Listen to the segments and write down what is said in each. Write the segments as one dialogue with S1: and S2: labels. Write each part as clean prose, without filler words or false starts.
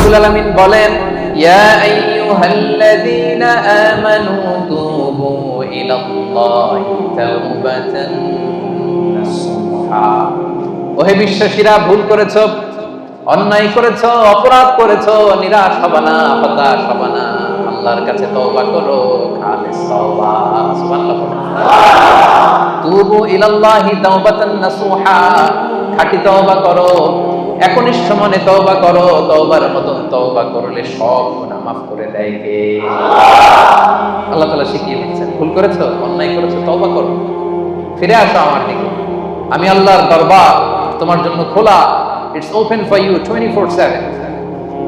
S1: রাব্বুল আলামিন বলেন, ইয়া আইয়ুহাল্লাযীনা আমানু তুবু ইলাল্লাহি তাওবাতান নাসুহা। ওহে বিশ্বাসীরা, ভুল করেছো, অন্যায় করেছো, অপরাধ করেছো, নিরাশ হবে না, হতাশ হবে না, আল্লাহর কাছে তওবা করো, খালিস তওবা। সুবহানাল্লাহ। তুবু ইলাল্লাহি তাওবাতান নাসুহা, খাঁটি তওবা করো, একনিষ্ঠ মনে তওবা করো। তওবার মতন তওবা করলে সব গুনাহ মাফ করে দেয় কে? আল্লাহ তাআলা শিখিয়ে দিচ্ছেন। ভুল করেছো, অন্যায় করেছো, তওবা করো, ফিরে আসো আমার দিকে। আমি আল্লাহর দরবার তোমার জন্য খোলা। It's open for you 24/7।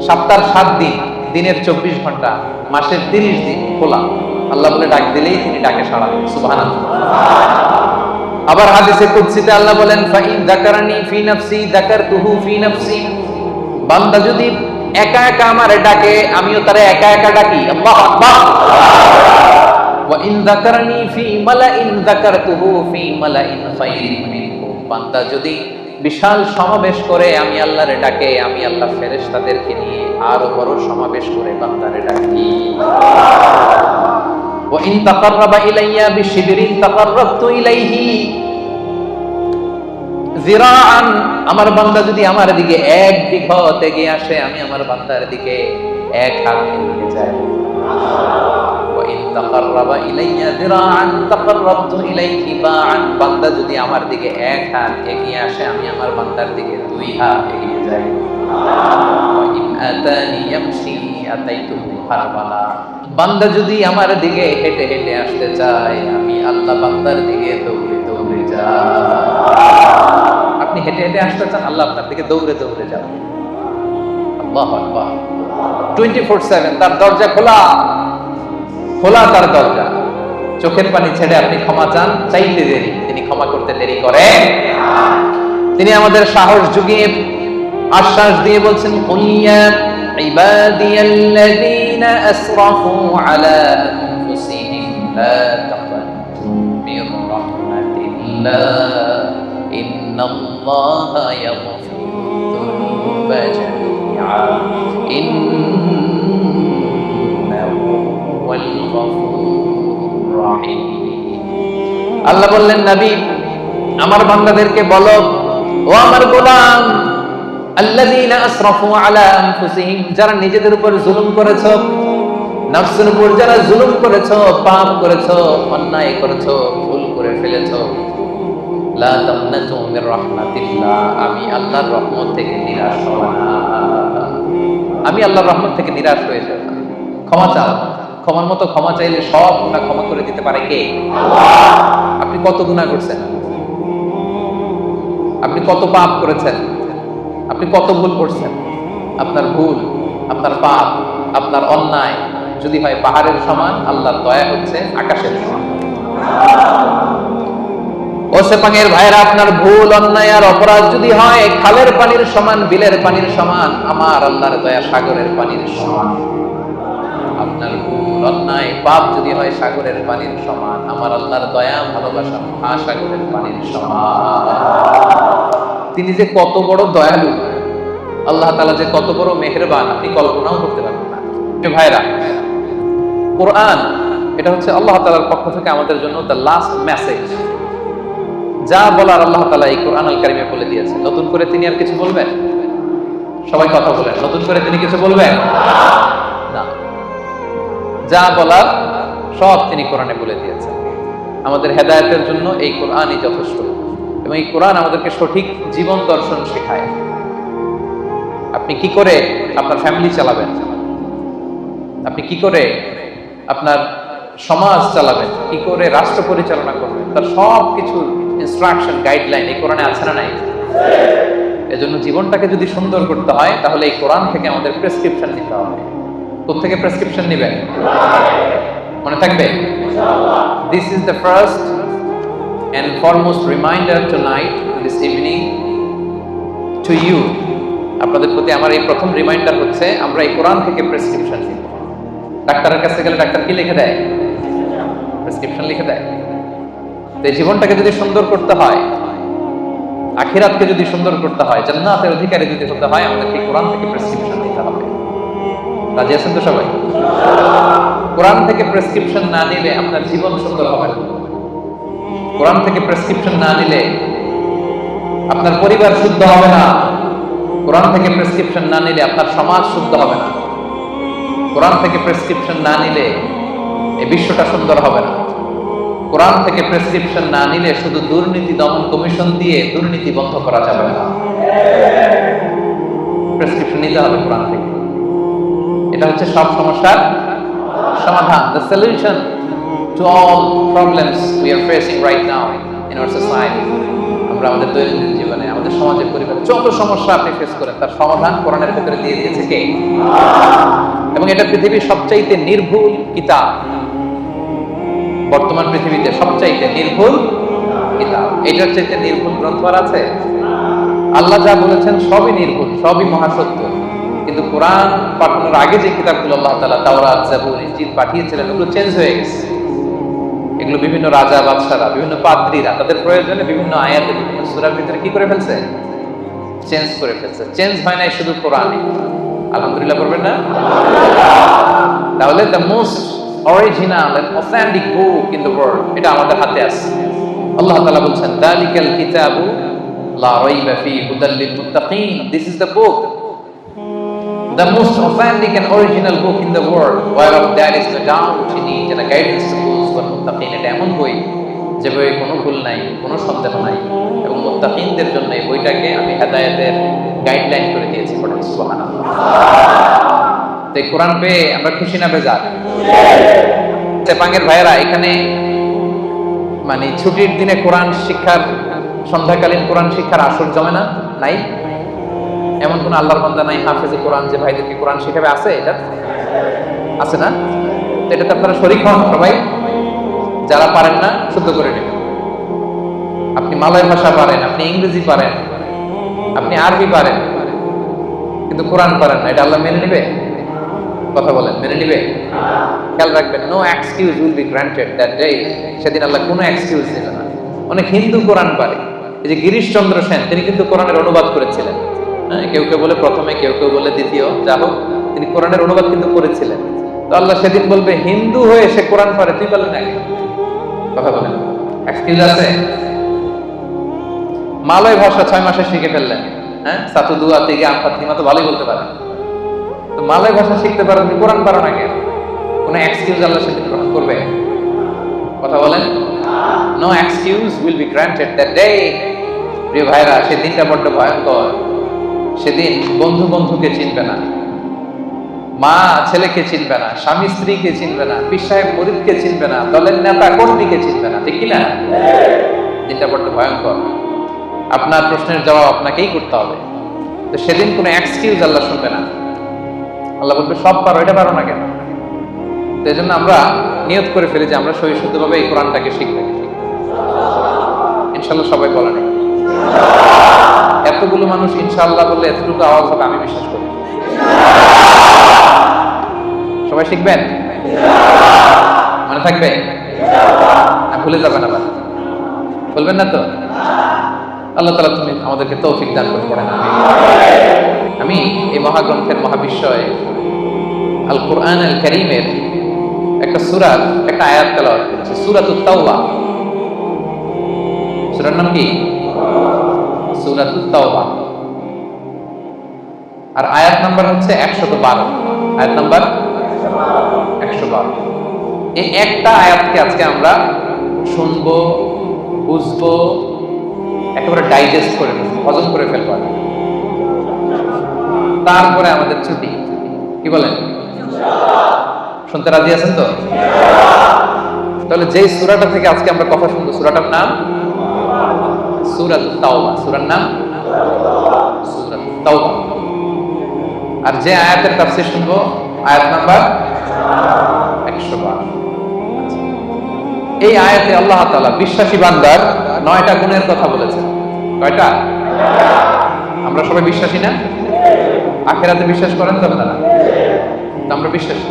S1: সপ্তাহের 7 দিন, দিনের 24 ঘন্টা, মাসের 30 দিন খোলা। আল্লাহ বলে ডাক দিলেই তিনি ডাকে সাড়া দেন। সুবহানাল্লাহ। আবার হাদিসে কুদসিতে আল্লাহ বলেন, ফাইন যাকারানি ফি নাফসি যাকারতুহু ফি নাফসি। বান্দা যদি একা একা আমারে ডাকে, আমিও তারে একা একা ডাকি। আল্লাহু আকবার। ওয়া ইন যাকারানি ফি মালাইন যাকারতুহু ফি মালাইন খায়রিন মিনহু। বান্দা যদি বিশাল সমাবেশ করে আমি আল্লাহরে ডাকে, আমি আল্লাহ ফেরেশতাদেরকে নিয়ে আরো বড় সমাবেশ করে বান্দারে ডাকি। ওয়া ইন তাকাররাবা ইলাইয়া বিশিবরিন তাকাররাবতু ইলাইহি যিরাআন। আমার বান্দা যদি আমার দিকে এক বিঘত এগিয়ে আসে, আমি আমার বান্দার দিকে এক হাত এগিয়ে যাই। ওয়া ইন তাকাররাবা ইলাইয়া যিরাআন তাকাররাবতু ইলাইহি বা'আন। বান্দা যদি আমার দিকে এক হাত এগিয়ে আসে, আমি আমার বান্দার দিকে 2 হাত এগিয়ে যাই। ওয়া ইন আতানি ইয়ামশি আতাইতুহু হারবালা। বান্দা যদি আমার দিকে হেঁটে হেঁটে আসতে চায়, আমি আল্লাহ বান্দার দিকে দৌড়ে দৌড়ে যাই। আপনি হেঁটে হেঁটে আসতে চান, আল্লাহ আপনার দিকে দৌড়ে দৌড়ে যাবে। আল্লাহু আকবার। 24/7 তার দরজা খোলা, খোলা তার দরজা। চোখের পানি ছেড়ে আপনি ক্ষমা চান, চাইতে দেরি, তিনি ক্ষমা করতে দেরি করে। তিনি আমাদের সাহস জুগিয়ে আশ্বাস দিয়ে বলছেন, কুল ইয়া ইবাদিয়াল্লাযীনা আসরাফু আলা আনফুসিহিম লা তাকনাতু মির রাহমাতিল্লাহ ইন্নাল্লাহা ইয়াগফিরুয-যুনুবা জামিআ ইন্নাহু হুয়াল গফুরুর রাহিম। আল্লাহ বললেন, নবী আমার বান্দাদেরকে বলো, ও আমার গোলাম, আল্লাযীনা আসরাফু আলা আনফুসিহিম, যারা নিজেদের উপর জুলুম করেছো, নফসের উপর যারা জুলুম করেছো, পাপ করেছো, অন্যায় করেছো, ভুল করে ফেলেছো, লা তাকনাতু মির রাহমাতিল্লাহ, আমি আল্লাহর রহমত থেকে নিরাশ হও না। আমি আল্লাহর রহমত থেকে নিরাশ হয়ে যাব না। ক্ষমা চাও, ক্ষমার মতো ক্ষমা চাইলে সব গুনাহ ক্ষমা করে দিতে পারে কে? আল্লাহ। আপনি কত গুনাহ করছেন? আপনি কত পাপ করেছেন? আপনি কত ভুল করছেন? আপনার ভুল, আপনার পাপ, আপনার অন্যায় যদি হয় পাহাড়ের সমান, আল্লাহর দয়া হচ্ছে আকাশের সমান। ও সেপাঙের ভাইরা, আপনার ভুল, অন্যায় আর অপরাধ যদি হয় খালের পানির সমান, বিলের পানির সমান, আমার আল্লাহর দয়া সাগরের পানির সমান। আপনার ভুল, অন্যায়, পাপ যদি হয় সাগরের পানির সমান, আমার আল্লাহর দয়া, ভালোবাসা মহাসাগরের পানির সমান। তিনি যে কত বড় দয়ালু, আল্লাহ তাআলা যে কত বড় মেহেরবান, আপনি কল্পনাও করতে পারবেন না। ভাইরা, কোরআন এটা হচ্ছে আল্লাহ তাআলার পক্ষ থেকে আমাদের জন্য দ্য লাস্ট মেসেজ। যা বলার আল্লাহ তাআলা এই কোরআন আল কারীমে বলে দিয়েছেন। নতুন করে তিনি আর কিছু বলবেন? সবাই কথা বলেন, নতুন করে তিনি কিছু বলবেন না। যা বলার সব তিনি কোরআনে বলে দিয়েছেন। আমাদের হেদায়েতের জন্য এই কোরআনই যথেষ্ট, এবং এই কোরআন আমাদেরকে সঠিক জীবন দর্শন শেখায়। আপনি কি করে আপনার ফ্যামিলি চালাবেন, আপনি কি করে আপনার সমাজ চালাবেন, কি করে রাষ্ট্র পরিচালনা করবেন, তার সব কিছুর ইনস্ট্রাকশন, গাইডলাইন এই কোরআনে আছে না নাই? এজন্য জীবনটাকে যদি সুন্দর করতে হয়, তাহলে এই কোরআন থেকে আমাদের প্রেসক্রিপশন নিতে হবে। কোত্থেকে প্রেসক্রিপশন নেবেন? মনে থাকবে? This is the first and foremost reminder tonight, this evening, to you. আপনাদের প্রতি আমার এই প্রথম রিমাইন্ডার হচ্ছে, আমরা এই কোরআন থেকে প্রেসক্রিপশন নিব। ডাক্তারের কাছে গেলে ডাক্তার কি লিখে দেয়? প্রেসক্রিপশন লিখে দেয়। তো এই জীবনটাকে যদি সুন্দর করতে হয়, আখিরাতকে যদি সুন্দর করতে হয়, জান্নাতের অধিকারী যদি হতে হয়, আমাদেরকে কোরআন থেকে প্রেসক্রিপশন নিতে হবে। রাজি আছেন তো সবাই? কোরআন থেকে প্রেসক্রিপশন না নিলে আপনার জীবন সুন্দর হবে না। কোরআন থেকে প্রেসক্রিপশন না নিলে আপনার পরিবার শুদ্ধ হবে না। কোরআন থেকে প্রেসক্রিপশন না নিলে আপনার সমাজ শুদ্ধ হবে না। কোরআন থেকে প্রেসক্রিপশন না নিলে এই বিশ্বটা সুন্দর হবে না। কোরআন থেকে প্রেসক্রিপশন না নিলে শুধু দুর্নীতি দমন কমিশন দিয়ে দুর্নীতি বন্ধ করা যাবে না। প্রেসক্রিপশন নিতে হবে কোরআন থেকে। এটা হচ্ছে সব সমস্যার সমাধান, the solution to all problems we are facing right now in our society. আমরা আমাদের দৈনন্দিন জীবনে, আমাদের সমাজের পরিবারে যত সমস্যা আপনি ফেস করেন তার সমাধান কোরআনের ভেতরে দিয়ে দিয়েছে কে? এবং এটা পৃথিবীর সবচাইতে নির্ভুল কিতাব। বর্তমান পৃথিবীতে সবচাইতে নির্ভুল কিতাব। এটার চাইতে নির্ভুল গ্রন্থ আর আছে? আল্লাহ যা বলেছেন সবই নির্ভুল, সবই মহাসত্য। কিন্তু কোরআন পাঠানোর আগে যে কিতাবগুলো আল্লাহ তাআলা তাওরাত, জাবুর, ইনজিল পাঠিয়েছিলেন ওগুলো চেঞ্জ হয়ে গেছে। এগুলো বিভিন্ন রাজা বাদশারা, বিভিন্ন পাদ্রীরা তাদের প্রয়োজনে বিভিন্ন আয়াতে, বিভিন্ন সূরার ভিতরে কি করে ফেলছে? চেঞ্জ করে ফেলছে। চেঞ্জ হয় নাই শুধু কোরআনে। আলহামদুলিল্লাহ পড়বেন না? তাহলে the most original and authentic book in the world এটা আমাদের হাতে আছে। আল্লাহ তাআলা বলছেন দালিকাল কিতাবু লা রাইবা ফীহি হুদাল লিল মুত্তাকিন। This is the book, the most authentic and original book in the world, whereof there is no doubt in it and a guidance to those who are muttaqin. এটা এমন বই যে বইয়ে কোনো ভুল নাই, কোনো সন্দেহ নাই, এবং মুত্তাকিনদের জন্য এই বইটাকে আমি হেদায়েতের গাইডলাইন করে দিয়েছি। পড়েন সুবহানাল্লাহ। তো এই কোরআন পেয়ে আমরা খুশি না বেজার? চেপাঙ্গের ভাইয়েরা এখানে মানে ছুটির দিনে কোরআন শিক্ষার, সন্ধ্যাকালীন কোরআন শিক্ষার আসর জমে না? নাই? এমন কোন আল্লাহর বান্দা নাই হাফেজে কোরআন যে ভাইদেরকে কোরআন শেখাবে? আছে? এটা আছে না? তো এটাতে আপনারা শরীক হন সবাই। যারা পারেন না শুদ্ধ করে নেবেন। আপনি মালয় ভাষা পারেন, আপনি ইংরেজি পারেন, আপনি আরবি পারেন, কিন্তু কোরআন পারেন না, এটা আল্লাহ মেনে নিবে? কথা বলেন, মেনে নিবে? খেয়াল রাখবেন, no excuse will be granted that day. সেদিন আল্লাহ কোনো এক্সকিউজ দিবে না। অনেক হিন্দু কোরআন পারে। এই যে গিরিশ চন্দ্র সেন, তিনি কিন্তু কোরআনের অনুবাদ করেছিলেন। কেউ কেউ বলে প্রথমে, কেউ কেউ বলে দ্বিতীয়, যা হোক তিনি কোরআনের অনুবাদ কিন্তু করেছিলেন। তো আল্লাহ সেদিন বলবে, হিন্দু হয়ে সে কোরআন পারে, তুই পারলি না? কথা বলেন, এক্সকিউজ আছে? মালয় ভাষা 6 মাসে শিখে ফেললেন, হ্যাঁ, সাতু দুয়া থেকে আমফাতিমা তো ভালোই বলতে পারেন। তো মালয় ভাষা শিখতে পারেন, তুমি কোরআন পারো না কেন? কোনো এক্সকিউজ আল্লাহ সেদিন গ্রহণ করবে? কথা বলেন, no excuse will be granted that day. প্রিয় ভাইরা, সেদিনটা বড্ড ভয়ঙ্কর। সেদিন বন্ধু বন্ধুকে চিনবে না, মা ছেলেকে চিনবে না, স্বামী স্ত্রীকে চিনবে না, পীর সাহেব মুরিদকে চিনবে না, দলের নেতা কর্মীকে চিনবে না। ঠিক কিনা? দিনটা বড্ড ভয়ঙ্কর। আপনার প্রশ্নের জবাব আপনাকেই করতে হবে। তো সেদিন কোনো এক্সকিউজ আল্লাহ শুনবে না। আল্লাহ বলবে, সব পারো, এটা পারো না কেন? তো এই জন্য আমরা নিয়ত করে ফেলি যে আমরা সহি শুদ্ধভাবে এই কোরআনটাকে শিখবো। ইনশাল্লাহ সবাই বলেন। এতগুলো মানুষ ইনশাআল্লাহ বললে এতটুকু আওয়াজ হবে, আমি বিশ্বাস করি। সবাই শিখবেন? মনে থাকবে? ভুলে যাবেন আবার? বলবেন না তো? আল্লাহ তাআলা তুমি আমাদেরকে তৌফিক দান করে পড়েন। আমি এই মহাগ্রন্থের মহাবিশ্বয় আল কোরআন আল কারীমের একটা সূরার একটা আয়াত তেলাওয়াত করেছি, সূরাতুত তাওবা। সূরার নাম কি? সূরাতুত তাওবা। আর আয়াত নাম্বার হচ্ছে 112। আয়াত নাম্বার 112। এই একটা আয়াতকে আজকে আমরা শুনবো, বুঝবো, একেবারে ডাইজেস্ট করে নেব, হজম করে ফেলবো। তারপরে আমাদের ছুটি। কি বলেন? শুনতে রাজি আছেন তো? তাহলে যেই সূরাটা থেকে আজকে আমরা কথা শুনবো, সূরাটার নাম সূরাতুত তাওবা। সূরার নাম সূরাতুত তাওবা। আর যে আয়াতের তাফসীর শুনবো, আয়াত নাম্বার 112। এই আয়াতে আল্লাহ তাআলা বিশ্বাসী বান্দার 9টা গুণের কথা বলেছেন। কয়টা? আমরা সবাই বিশ্বাসী না? আখিরাতে বিশ্বাস করেন তো আপনারা? তো আমরা বিশ্বাসী।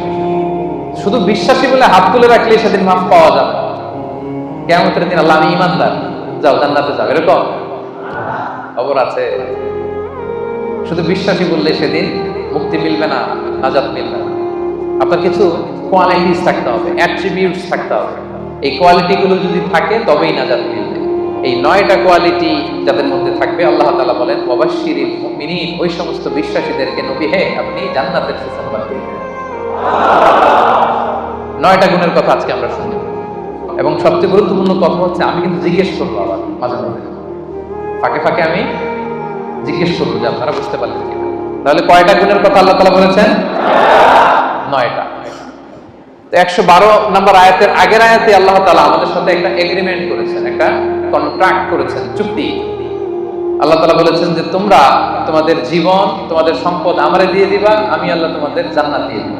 S1: শুধু বিশ্বাসী বলে হাত তুলে রাখলে সেদিন মাফ পাওয়া যাবে। কিয়ামতের দিন আল্লাহ, আমি ঈমানদার, যাও জান্নাতে যাও, এরকম খবর আছে? শুধু বিশ্বাসী বললে সেদিন মুক্তি মিলবে না, নাজাত মিলবে না। আপনার কিছু কোয়ালিটিস থাকতে হবে, অ্যাট্রিবিউটস থাকতে হবে। এই কোয়ালিটিগুলো যদি থাকে তবেই নাজাত মিলবে। এই 9টা কোয়ালিটি যাদের মধ্যে থাকবে, আল্লাহ তাআলা বলেন ওয়াবাশশিরিল মুমিনিন, ওই সমস্ত বিশ্বাসীদেরকে নবী হে আপনি জান্নাতের সুসংবাদ দিন। 9টা গুণের কথা আজকে আমরা শুনব, এবং সবচেয়ে গুরুত্বপূর্ণ কথা হচ্ছে আমি কিন্তু জিজ্ঞেস করবো আবার মাঝে মাঝে, ফাঁকে ফাঁকে আমি জিজ্ঞেস করবো যে আপনারা বুঝতে পারলেন কিনা। তাহলে কয়টা গুণের কথা আল্লাহ তাআলা বলেছেন? 9টা। 112 নম্বর আয়াতের আগের আয়াতে আল্লাহ তাআলা আমাদের সাথে একটা এগ্রিমেন্ট করেছেন, একটা কন্ট্রাক্ট করেছেন, চুক্তি। আল্লাহ তাআলা বলেছেন যে তোমরা তোমাদের জীবন, তোমাদের সম্পদ আমারে দিয়ে দিবা, আমি আল্লাহ তোমাদের জান্নাত দিয়ে দিব।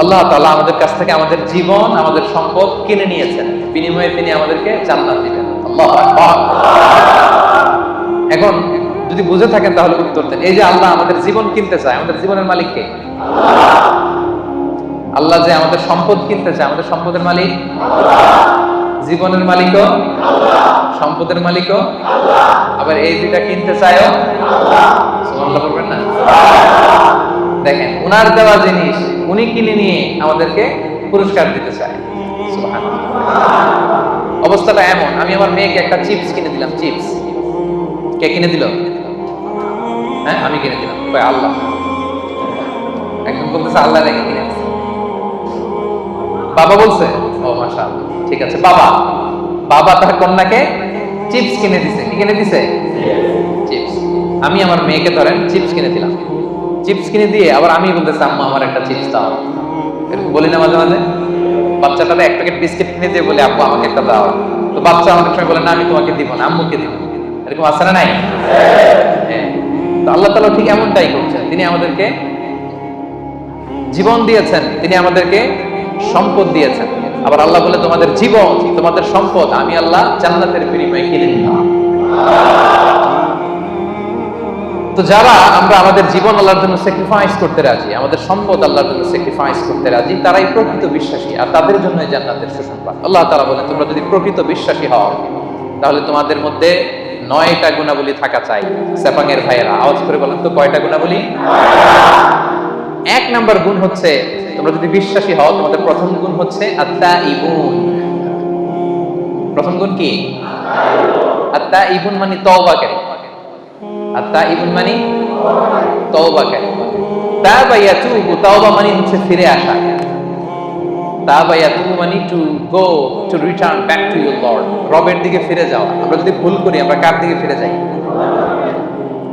S1: আল্লাহ তাআলা আমাদের কাছ থেকে আমাদের জীবন, আমাদের সম্পদ কিনে নিয়েছেন, বিনিময়ে তিনি আমাদেরকে জান্নাত দিবেন। আল্লাহু আকবার। এখন যদি বুঝে থাকেন তাহলে উত্তর দেন। এই যে আল্লাহ আমাদের জীবন কিনতে চায়, আমাদের জীবনের মালিক কে? আল্লাহ যে আমাদের সম্পদ কিনতে চায়, আমাদের সম্পদের মালিক জীবনের মালিকও, সম্পদের মালিকও, আবার এই দুইটা কিনতে চায়ও। সুবহানাল্লাহ বলবেন না? দেখেন, উনার দেওয়া জিনিস উনি কিনে নিয়ে আমাদেরকে পুরস্কার দিতে চায়। সুবহানাল্লাহ। অবস্থাটা এমন, আমি আমার মেয়েকে একটা চিপস কিনে দিলাম। চিপস কে কিনে দিল? হ্যাঁ, আমি কিনে দিলাম। কই আল্লাহ? একদম বলতেছে আল্লাহ রেখে কিনে দিছে। বাবা বলছে, ও মাশাআল্লাহ, ঠিক আছে। বাবা তার কন্যাকে চিপস কিনে দিছে। কি কিনে দিছে? চিপস। আমি আমার মেয়েকে ধরেন চিপস কিনে দিলাম। চিপস কিনে দিয়ে আবার আমি বলতেছি আম্মা আমার একটা চিপস দাও। এরকম বলি না মাঝে মাঝে? বাচ্চাটারে এক প্যাকেট বিস্কিট কিনে দিয়ে বলে আব্বু আমাকে একটা দাও। তো বাচ্চা অনেক সময় বলে না আমি তোমাকে দিব না, আম্মুকে দিব। এরকম আছে না নাই? হ্যাঁ। তো আল্লাহ তাআলা ঠিক এমনটাই করছেন। তিনি আমাদেরকে জীবন দিয়েছেন, তিনি আমাদেরকে সম্পদ দিয়েছেন। আবার আল্লাহ বলে তোমাদের জীবন, তোমাদের সম্পদ আমি আল্লাহ জান্নাতের বিনিময়ে কিনে নিলাম। তো যারা আমরা আমাদের জীবন আল্লাহর জন্য স্যাক্রিফাইস করতে রাজি, আমাদের সম্পদ আল্লাহর জন্য স্যাক্রিফাইস করতে রাজি, তারাই প্রকৃত বিশ্বাসী, আর তাদের জন্যই জান্নাতের সুসংবাদ। আল্লাহ তাআলা বলেন তোমরা যদি প্রকৃত বিশ্বাসী হও তাহলে তোমাদের মধ্যে 9টা গুণাবলী থাকা চাই। সেপাঙের ভাইয়েরা আওয়াজ করে বলেন তো কয়টা গুণাবলী? 1 নাম্বার গুণ হচ্ছে, তোমরা যদি বিশ্বাসী হও তোমাদের প্রথম গুণ হচ্ছে আত্তাইবুন। প্রথম গুণ কি? আত্তাইবুন মানে তওবাকারী। আত্তাইবুন মানে তওবাকারী। তাবা ইয়াতুবু, তওবা মানে হচ্ছে ফিরে আসা। তাবা ইয়াতুবু মানে to go, to return back to your Lord, রবের দিকে ফিরে যাওয়া। আমরা যদি ভুল করি আমরা কার দিকে ফিরে যাই?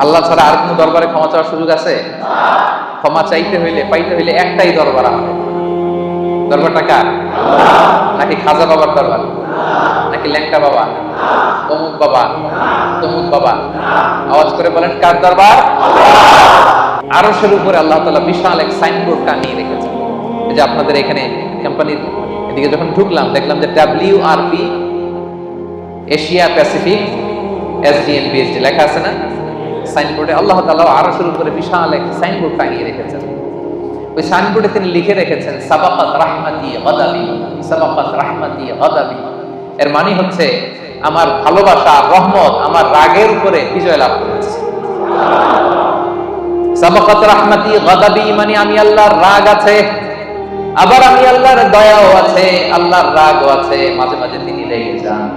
S1: আল্লাহ ছাড়া আর কোনো দরবারে ক্ষমা চাওয়ার সুযোগ আছে? ক্ষমা চাইতে হইলে, পাইতে হইলে একটাই দরবার আমাদের। দরবারটা কার? নাকি খাজা বাবার দরবার? নাকি ল্যাংটা বাবা, অমুক বাবা, তমুক বাবা? আওয়াজ করে বলেন কার দরবার? আরশের উপরে আল্লাহ তাআলা বিশাল এক সাইনবোর্ড টানিয়ে রেখেছেন। এই যে আপনাদের এখানে কোম্পানির এদিকে যখন ঢুকলাম দেখলাম যে WRP Asia Pacific SDN BSD লেখা আছে না সাইনবোর্ডে? আল্লাহ তাআলা আরশের উপরে বিশাল এক সাইনবোর্ড টানিয়ে রেখেছেন। ওই সাইনবোর্ডে তিনি লিখে রেখেছেন সাবাকাত রাহমাতি গাদাবি, সাবাকাত রাহমাতি গাদাবি। এর মানে হচ্ছে আমার ভালোবাসা, রহমত আমার রাগের উপরে বিজয় লাভ করেছে। সাবাকাত রাহমাতি গাদাবি মানে আমি আল্লাহর রাগ আছে, আবার আমি আল্লাহর দয়াও আছে, আল্লাহর রাগও আছে। মাঝে মাঝে তিনি রেগে যান।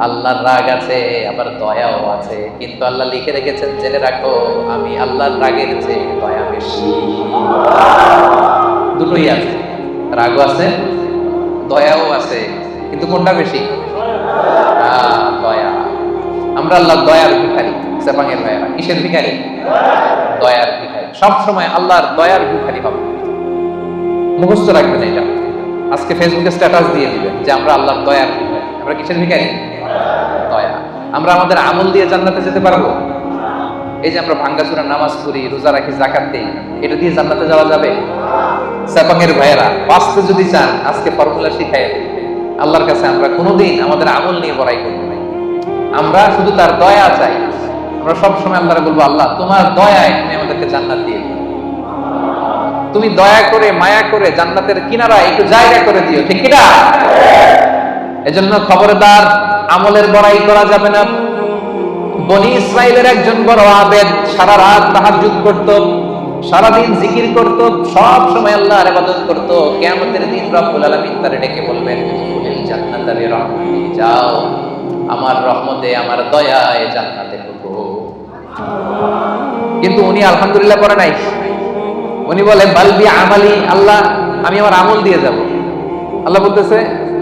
S1: আল্লাহর রাগ আছে, আবার দয়াও আছে। কিন্তু আল্লাহ লিখে রেখেছেন জেনে রাখো আমি আল্লাহর রাগের চেয়ে দয়া বেশি। দুটোই আছে, রাগও আছে, দয়াও আছে, কিন্তু কোনটা বেশি? দয়া। আমরা আল্লাহর দয়ার ভিখারি। সেপাঙের ভাইয়েরা কিসের ভিখারি? দয়ার ভিখারি। সব সময় আল্লাহর দয়ার ভিখারি হবে। মুখস্থ রাখবেন এটা। আজকে ফেসবুকে স্ট্যাটাস দিয়ে দিবেন যে আমরা আল্লাহর দয়ার ভিখারি। আমরা কিসের ভিখারি? দয়া। আমরা আমাদের আমল দিয়ে জান্নাতে যেতে পারবো? এই যে আমরা ভাঙ্গাচুরা নামাজ পড়ি, রোজা রাখি, যাকাত দেই, এটা দিয়ে জান্নাতে যাওয়া যাবে? সেপাঙের ভাইয়েরা বাঁচতে যদি চান আজকে ফর্মুলা শিখাই আল্লাহর কাছে আমরা কোনোদিন আমাদের আমল নিয়ে বড়াই করবো না। আমরা শুধু তার দয়া চাই। আমরা সবসময় আল্লাহরে বলবো আল্লাহ তোমার দয়ায় তুমি আমাদেরকে জান্নাত দিয়ে দিও। তুমি দয়া করে মায়া করে জান্নাতের কিনারায় একটু জায়গা করে দিও, ঠিক কিনা? এজন্য খবরদার আমলের বড়াই করা যাবে না। বনি ইসরাইলের একজন বড় আবেদ সারা রাত তাহাজ্জুদ করত, সারাদিন জিকির করত, সব সময় আল্লাহর ইবাদত করত। কিয়ামতের দিন রব্বুল আলামিন তারে ডেকে বলবেন, উদখুলিল জান্নাতা বিরহমাতি, যাও আমার রহমতে, আমার দয়ায় জান্নাতে ঢুকো। কিন্তু উনি আলহামদুলিল্লাহ করে নাই। উনি বলে বাল বি আমালি, আল্লাহ আমি আমার আমল দিয়ে যাব। আল্লাহ বলতেছে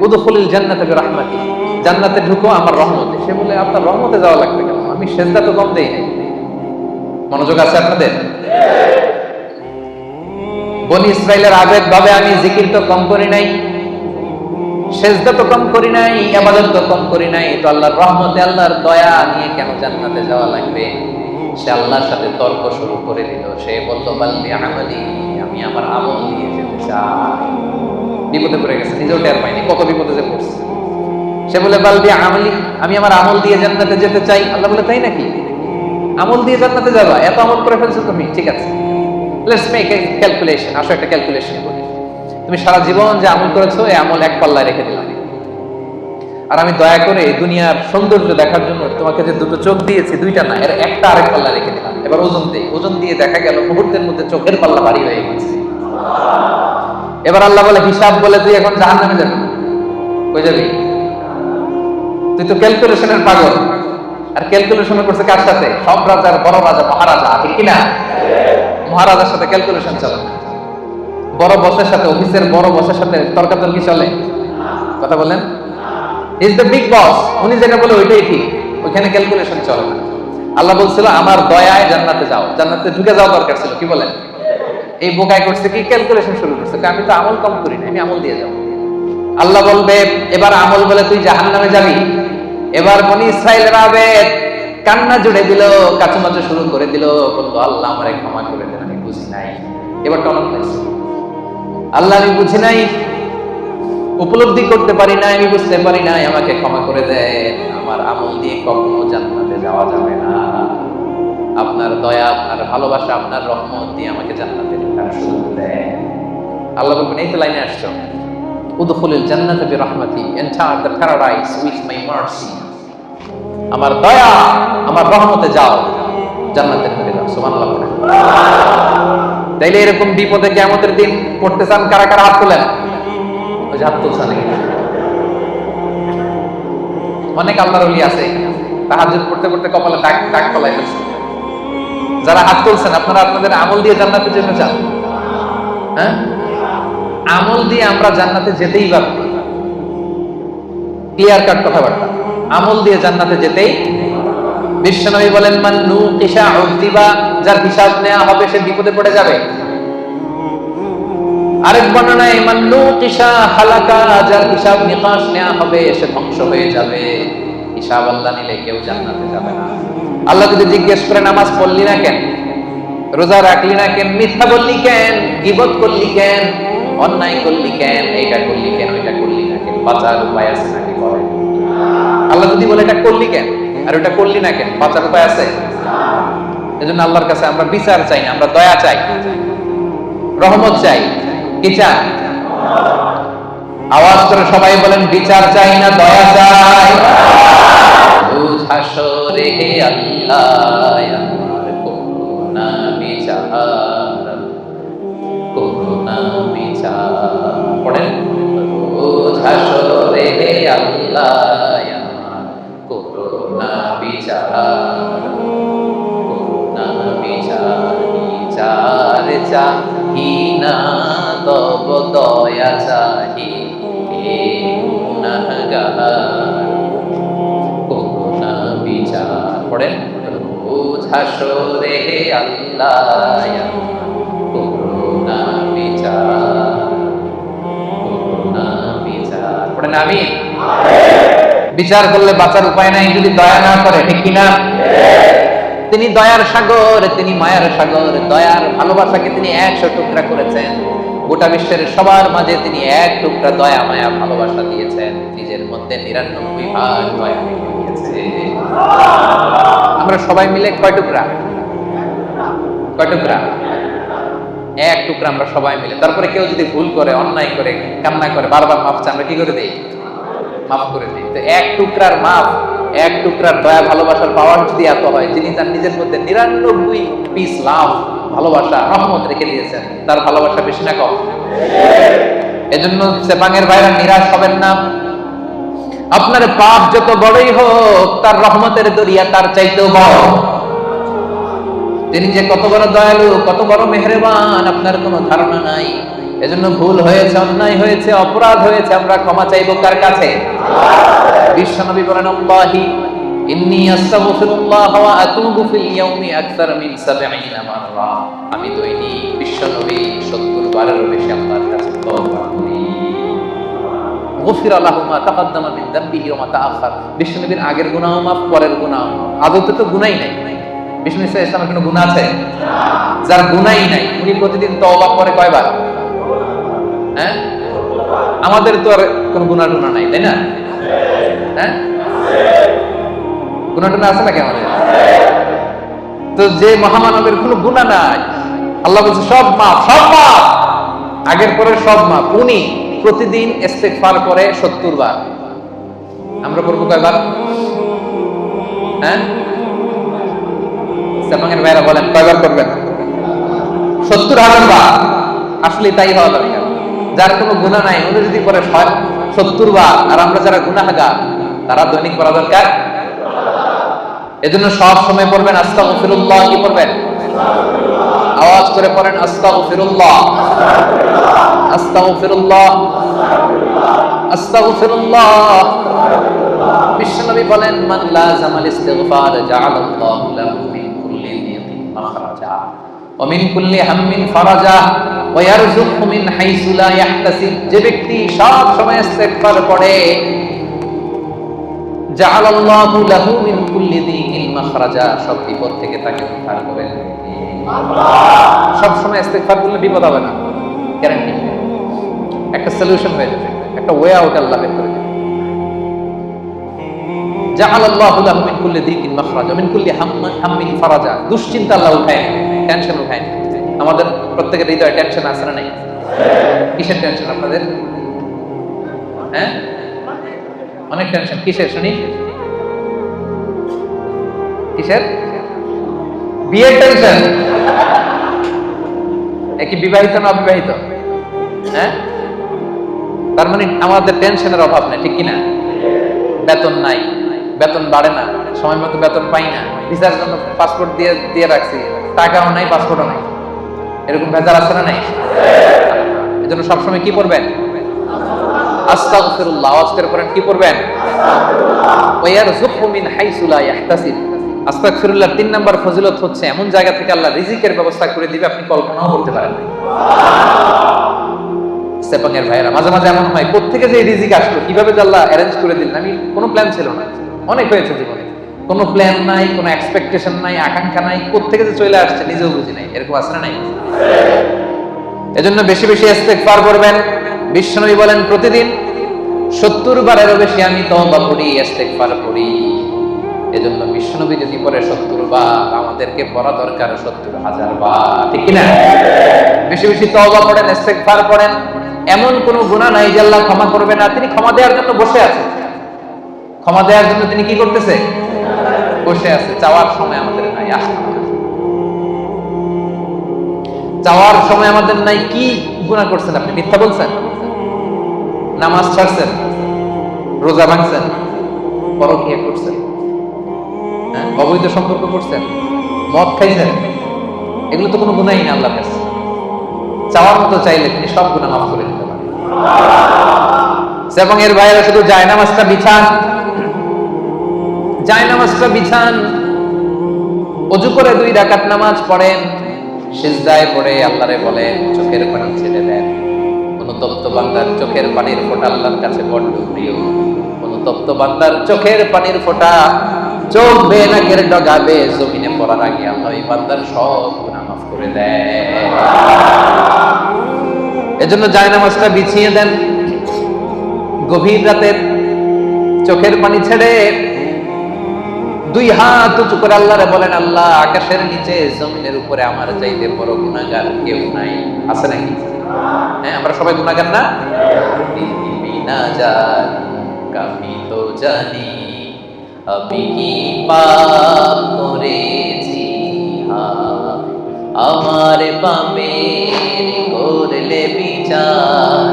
S1: উদখুলিল জান্নাতা বিরহমাতি, জান্নাতে ঢুকো আমার রহমতে। সে বলে আপনার রহমতে যাওয়া লাগবে কেন? আমি সেজদা তো কম দেই নাই। মনোযোগ আছে আপনাদের? বনি ইসরাইলের আবেদ ভাবে আমি জিকির তো কম করি নাই, সেজদা তো কম করি নাই, ইবাদত তো কম করি নাই, তো আল্লাহর রহমতে, আল্লাহর দয়া নিয়ে কেন জান্নাতে যাওয়া লাগবে? সে আল্লাহর সাথে তর্ক শুরু করে দিল। সে বলল বাল্লি আমালি, আমি আমার আমল দিয়ে যেতে চাই। বিপদে পড়ে গেছে, নিজেও টের পাইনি কত বিপদে যে পড়ছে। সে বলে বাল্লি আমালি, আমি আমার আমল দিয়ে জান্নাতে যেতে চাই। আল্লাহ বলে তাই নাকি? আমল দিয়ে জান্নাতে যাবা? এত আমল করে ফেলছো তুমি, ঠিক আছে, লেটস মেক এ ক্যালকুলেশন। আসো একটা ক্যালকুলেশন করি। তুমি সারা জীবন যে আমল করেছো, এই আমল এক পাল্লায় রেখে দিলাম, আর আমি দয়া করে দুনিয়ার সৌন্দর্য দেখার জন্য তোমাকে যে দুটো চোখ দিয়েছি, দুইটা না, এর একটা আরেক পাল্লা রেখে দিলাম। এবার ওজন দেই, ওজন দিয়ে দেখা গেল মুহূর্তের মধ্যে চোখের পাল্লা ভারী হয়ে গেছে। এবার আল্লাহ বলে হিসাব বলে তুই এখন জাহান্নামে যাবি। কই যাবি? তুই তো ক্যালকুলেশনের পাগল। আর ক্যালকুলেশন করছে কার সাথে? সব রাজার বড় রাজা, মহারাজা, ঠিক কিনা? মহারাজার সাথে ক্যালকুলেশন চলে। বড় বসের সাথে, অফিসের বড় বসের সাথে তর্কাতর্কি চলে? কথা বলেন? ইজ দ্য বিগ বস, উনি যেটা বলে ওইটাই ঠিক, ওইখানে ক্যালকুলেশন চলে না। আল্লাহ বলছিল আমার দয়ায় জান্নাতে যাও, জান্নাতে ঢুকে যাওয়া দরকার ছিল, কি বলেন? এই বোকায় করছে কি? ক্যালকুলেশন শুরু করছে, আমি তো আমল কম করি না, আমি আমল দিয়ে যাবো। আল্লাহ বলবে এবার আমল বলে তুই জাহান্নামে যাবি। এবার বনি ইসরাইলের আবেদ কান্না জুড়ে দিল, কাচুমাচু শুরু করে দিল, বললো আল্লাহ আমারে ক্ষমা করে দেন, আমি বুঝি নাই। এবার টনক লাগছে, আল্লাহ আমি বুঝি নাই, উপলব্ধি করতে পারি না, আমি বুঝতে পারি না, আমাকে ক্ষমা করে দেন। আমার আমল দিয়ে কখনো জান্নাতে যাওয়া যাবে না। আপনার দয়া, আপনার ভালোবাসা, আপনার রহমত দিয়ে আমাকে জান্নাতে ঢোকার সুযোগ দেন। আল্লাহ বলবেন এই তো লাইনে আসছো, উদখুলিল জান্নাতা বিরহমাতি, enter the paradise with my mercy. আমার দয়া, আমার রহমতে যাও, জান্নাতে ঢুকে যাও। সুবহানাল্লাহ। তাইলে এরকম বিপদে কিয়ামতের দিন পড়তে চান কারা কারা? হাত তোলেন। ওই হাত তুলছেন। অনেক আল্লাহর ওলি আছে তাহাজ্জুদ পড়তে পড়তে কপালে দাগ দাগ ফলাই ফেলছে। যারা হাত তুলছেন আপনারা আপনাদের আমল দিয়ে জান্নাতে যেতে চান? হ্যাঁ, আমল দিয়ে আমরা জান্নাতে যেতেই পারব। ক্লিয়ার কাট কথাবার্তা, আমল দিয়ে জান্নাতে যেতেই। বিশ্বনবী বলেন মান নুকিশা উযিবা, যার হিসাব নেওয়া হবে সে বিপদে পড়ে যাবে। আরেক বর্ণনায় মান নুকিশা হালাকা, যার হিসাব নিকাশ নেওয়া হবে সে ধ্বংস হয়ে যাবে। হিসাব আল্লাহ নিলে কেউ জান্নাতে যাবে না। আল্লাহ যদি জিজ্ঞেস করে নামাজ পড়লি না কেন, রোজা রাখলি না কেন, মিথ্যা বললি কেন, গীবত করলি কেন, অন্যায় করলি কেন, এইটা করলি কেন, ওইটা করলি না কেন, বাঁচার উপায় আছে নাকি? বলেন। আল্লাহ যদি বলে এটা করলি কেন আর ওটা করলি না কেন, বাঁচার উপায় আছে? এজন্য আল্লাহর কাছে আমরা বিচার চাই না, আমরা দয়া চাই, রহমত চাই। কি চাই? আওয়াজ করে সবাই বলেন বিচার চাই না, দয়া চাই। হাসরে হে আল্লাহ আমার করুণা বিচার, করুণা বিচার। পড়েন, হাসরে হে আল্লাহ আমার করুণা বিচার, করুণা বিচার। বিচার চাহি না তব দয়া চাহি, হে গুনাহগার করুণা বিচার। পড়েন, রোজ হাসরে হে আল্লাহ করুণা বিচার, করুণা বিচার। পড়েন আমিন। বিচার করলে বাঁচার উপায় নাই যদি দয়া না করে, ঠিক কিনা? তিনি দয়ার সাগর, তিনি মায়ার সাগর। দয়ার ভালোবাসাকে তিনি 100 টুকরা করেছেন। গোটা বিশ্বের সবার মাঝে তিনি 1 টুকরা দয়া মায়া ভালোবাসা দিয়েছেন। নিজের মধ্যে 99 ভাগ দয়া রেখে দিয়েছে। আমরা সবাই মিলে কয় টুকরা? কয় টুকরা? 1 টুকরা আমরা সবাই মিলে। তারপরে কেউ যদি ভুল করে, অন্যায় করে, কান্না করে, বারবার মাফ চায়, আমরা কি করে দেই? মাফ করে দিই। তো 1 টুকরার মাফ, 1 টুকরার দয়া ভালোবাসার পাওয়ার যদি এত হয়, যিনি তার নিজের মধ্যে 99 পিস লাভ ভালোবাসা রহমত রেখে দিয়েছেন। তার ভালোবাসা বেশি না কম? এজন্য সেপাঙের ভাইরা নিরাশ হবেন না। আপনার পাপ যত বড়ই হোক, তার রহমতের দরিয়া তার চাইতেও বড়। তিনি যে কত বড় দয়ালু, কত বড় মেহেরবান, আপনার কোনো ধারণা নাই। এজন্য ভুল হয়েছে, অন্যায় হয়েছে, অপরাধ হয়েছে, আমরা ক্ষমা চাইবো কার কাছে? বিশ্বনবী বলেন, আল্লাহি ইন্নী আস্তাগফিরুল্লাহ ওয়া আতুবু ফিল ইয়াউমি আকসার মিন ৭০ মাররা। আমি দৈনিক বিশ্বনবী ৭০ বারেরও বেশি আল্লাহর কাছে তওবা করি। গফিরা লাহু মা তাকাদ্দামা মিন যামবিহি ওয়া মা তাআখার। বিশ্বনবীর আগের গুনাহও মাফ, পরের গুনাহও মাফ। আদতে তো গুনাহই নাই। বিষ্ণু ইসলামের কোনো গুনাহ আছে? যার গুনাহই নাই উনি প্রতিদিন তওবা করে কয়বার? হ্যাঁ, আমাদের তো আর কোনো গুনাহ টুনা নাই, তাই না? হ্যাঁ, গুনাহ টুনা আছে নাকি আমাদের? তো যে মহামানবের কোনো গুনাহ নাই, আল্লাহ বলছে সব মাফ, সব মাফ, আগের পরের সব মাফ। উনি প্রতিদিন ইস্তেগফার করে ৭০ বার। আমরা করব কয়বার? হ্যাঁ, সেপাঙের ভাইরা বলেন কয়বার করবেন? ৭০,০০০ বার। আসলে তাই হওয়া দরকার। যার কোনো গুনাহ নাই উনি যদি করে ৭০ বার, আর আমরা যারা গুনাহগার তারা দৈনিক করা দরকার। এজন্য সব সময় পড়বেন আস্তাগফিরুল্লাহ। কি পড়বেন? আওয়াজ করে পড়েন আস্তাগফিরুল্লাহ, আস্তাগফিরুল্লাহ, আস্তাগফিরুল্লাহ। বিশ্বনবী বলেন, মান লাযামাল ইস্তিগফার জাআলাল্লাহু লাহু মিন কুল্লি দিকিন মাখরাজা ওয়া মিন কুল্লি হাম্মিন ফারাজা ওয়া ইয়ারযুকহু মিন হাইসু লা ইয়াহতাসিব। যে ব্যক্তি সব সময় ইস্তিগফার পড়ে, জাআলাল্লাহু লাহু মিন কুল্লি দিকিন মাখরাজা, সব বিপদ থেকে তাকে উদ্ধার করেন। সব সময় ইস্তিগফার করলে বিপদ হবে না, গ্যারান্টি। একটা সলিউশন হয়ে যাবে, একটা ওয়ে আউট আল্লাহ বের করে দেবে। জাআলাল্লাহু লাহু মিন কুল্লি দিকিন মাখরাজা মিন কুল্লি হাম্মিন ফারাজা। দুশ্চিন্তা আল্লাহ উঠায়, টেনশন উঠায়। আমাদের প্রত্যেকের হৃদয়ে টেনশন আছে না নাই? কিসের টেনশন আপনাদের? হ্যাঁ, অনেক টেনশন। কিসের শুনি? কিসের? বিয়ের টেনশন। কি বিবাহিত না অবিবাহিত? হ্যাঁ, তার মানে আমাদের টেনশনের অভাব নেই, ঠিক কিনা? বেতন নাই, বেতন বাড়ে না, সময় মতো বেতন পাই না, ভিসার জন্য পাসপোর্ট দিয়ে রাখছি, টাকাও নাই, পাসপোর্টও নাই, এরকম ভেজাল আছে না নাই? এজন্য সবসময় কি করবেন? আস্তাগফিরুল্লাহ। আওয়াজ করে পড়েন, কি করবেন? ওয়া ইয়ারযুকহু মিন হাইসু লা ইয়াহতাসিব। আস্তাগফিরুল্লাহর ৩ নাম্বার ফজিলত হচ্ছে এমন জায়গা থেকে আল্লাহ রিজিকের ব্যবস্থা করে দিবে আপনি কল্পনাও করতে পারেন না। সেপাঙের ভাইরা মাঝে মাঝে এমন হয়, কোত্থেকে যে রিজিক আসলো, কিভাবে যে আল্লাহ অ্যারেঞ্জ করে দিলেন। আমি কোনো প্ল্যান ছিল না, অনেক হয়েছে জীবনে, কোনো প্ল্যান নাই, কোনো এক্সপেকটেশন নাই, আকাঙ্ক্ষা নাই, কোত্থেকে যে চলে আসছে নিজেও বুঝি নাই। এরকম আছে না নাই? এজন্য বেশি বেশি ইস্তেগফার করবেন। বিশ্বনবী বলেন, প্রতিদিন ৭০ বারেরও বেশি আমি তওবা করি, ইস্তেগফার করি। এজন্য বিশ্বনবী যদি পড়ে ৭০ বার, আমাদেরকে পড়া দরকার ৭০,০০০ বার, ঠিক কিনা? বেশি বেশি তওবা পড়েন, ইস্তেগফার পড়েন। এমন কোনো গুনাহ নাই যে আল্লাহ ক্ষমা করবে না। তিনি ক্ষমা দেওয়ার জন্য বসে আছেন। ক্ষমা দেওয়ার জন্য তিনি কি করতেছে? বসে আছে। চাওয়ার সময় আমাদের নাই। চাওয়ার সময় আমাদের নাই। কি গুনাহ করছেন আপনি? মিথ্যা বলছেন, নামাজ ছাড়ছেন, রোজা ভাঙছেন, পরকীয়া করছেন, অবৈধ সম্পর্ক করছেন, মদ খাইছেন, এগুলো তো কোনো গুনাহই না আল্লাহর কাছে। চাওয়ার মতো চাইলে তিনি সব গুনাহ মাফ করে দিতে পারেন। এবং এর বাইরে শুধু জায়নামাজটা বিছান, জায়নামাজটা বিছান, ওযু করে 2 রাকাত নামাজ পড়েন, সিজদায় পড়ে আল্লাহরে বলেন, চোখের পানি ছেড়ে দেন। অনুতপ্ত বান্দার চোখের পানির ফোঁটা আল্লাহর কাছে বড্ড প্রিয়। অনুতপ্ত বান্দার চোখের পানির ফোঁটা চোখ বেয়ে নাকের ডগাবে জমিনে পড়ার আগে আল্লাহ এই বান্দার সব গুনাহ মাফ করে দেন। এজন্য জায়নামাজটা বিছিয়ে দেন। গভীর রাতে চোখের পানি ছেড়ে 2 হাত উঁচু করে আল্লাহরে বলেন, আল্লাহ, আকাশের নিচে জমিনের উপরে আমার চাইতে বড় গুনাহগার কেউ নাই। আছে নাকি? হ্যাঁ, আমরা সবাই গুনাহগার না? বিনা জানি কাফি তো জানি আমি কি পাপ করেছি, আমার পাপের করলে বিচার,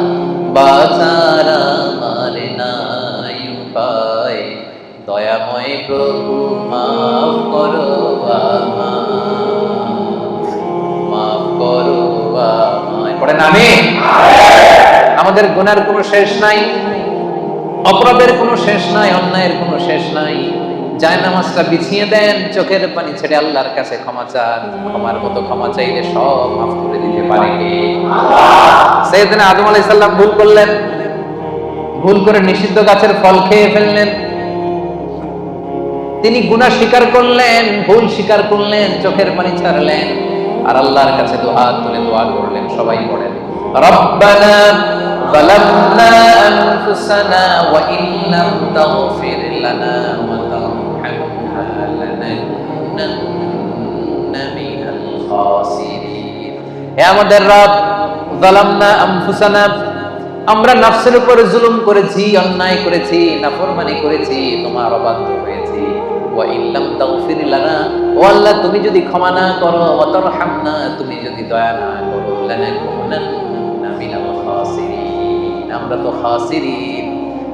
S1: বাঁচার আমার নাই উপায়, দয়াময় প্রভু মাফ করো মাফ করো আমায়। পড়েন আমিন। আমাদের গুনার কোনো শেষ নাই, অপরাধের কোনো শেষ নাই, অন্যায়ের কোনো শেষ নাই। জায়নামাজটা বিছিয়ে দেন, চোখের পানি ছেড়ে আল্লাহর কাছে ক্ষমা চান। ক্ষমার মতো ক্ষমা চাইলে সব মাফ করে দিতে পারে কে? সাইয়েদনা আদম আলাইহিস সালাম ভুল করলেন, ভুল করে নিষিদ্ধ গাছের ফল খেয়ে ফেললেন। তিনি গুনাহ স্বীকার করলেন, ভুল স্বীকার করলেন, চোখের পানি ছাড়লেন আর আল্লাহর কাছে দুহাত তুলে দোয়া করলেন। সবাই পড়েন, রব্বানা যালামনা আনফুসানা ওয়া ইল্লাম তাগফির লানা ওয়া তারহামনা লানাকুনান্না মিনাল খাসিরিন। হে আমাদের রব, যালামনা আনফুসানা, আমরা নফসের উপর জুলুম করেছি, অন্যায় করেছি, নাফরমানি করেছি, তোমার অবাধ্য হয়েছি। ওয়া ইল্লাম তাগফির লানা, ও আল্লাহ তুমি যদি ক্ষমা না করো, ওয়া তারহামনা তুমি যদি দয়া না করো, লানাকুনান্না মিনাল খাসিরিন, আমরা তো খাসিরিন,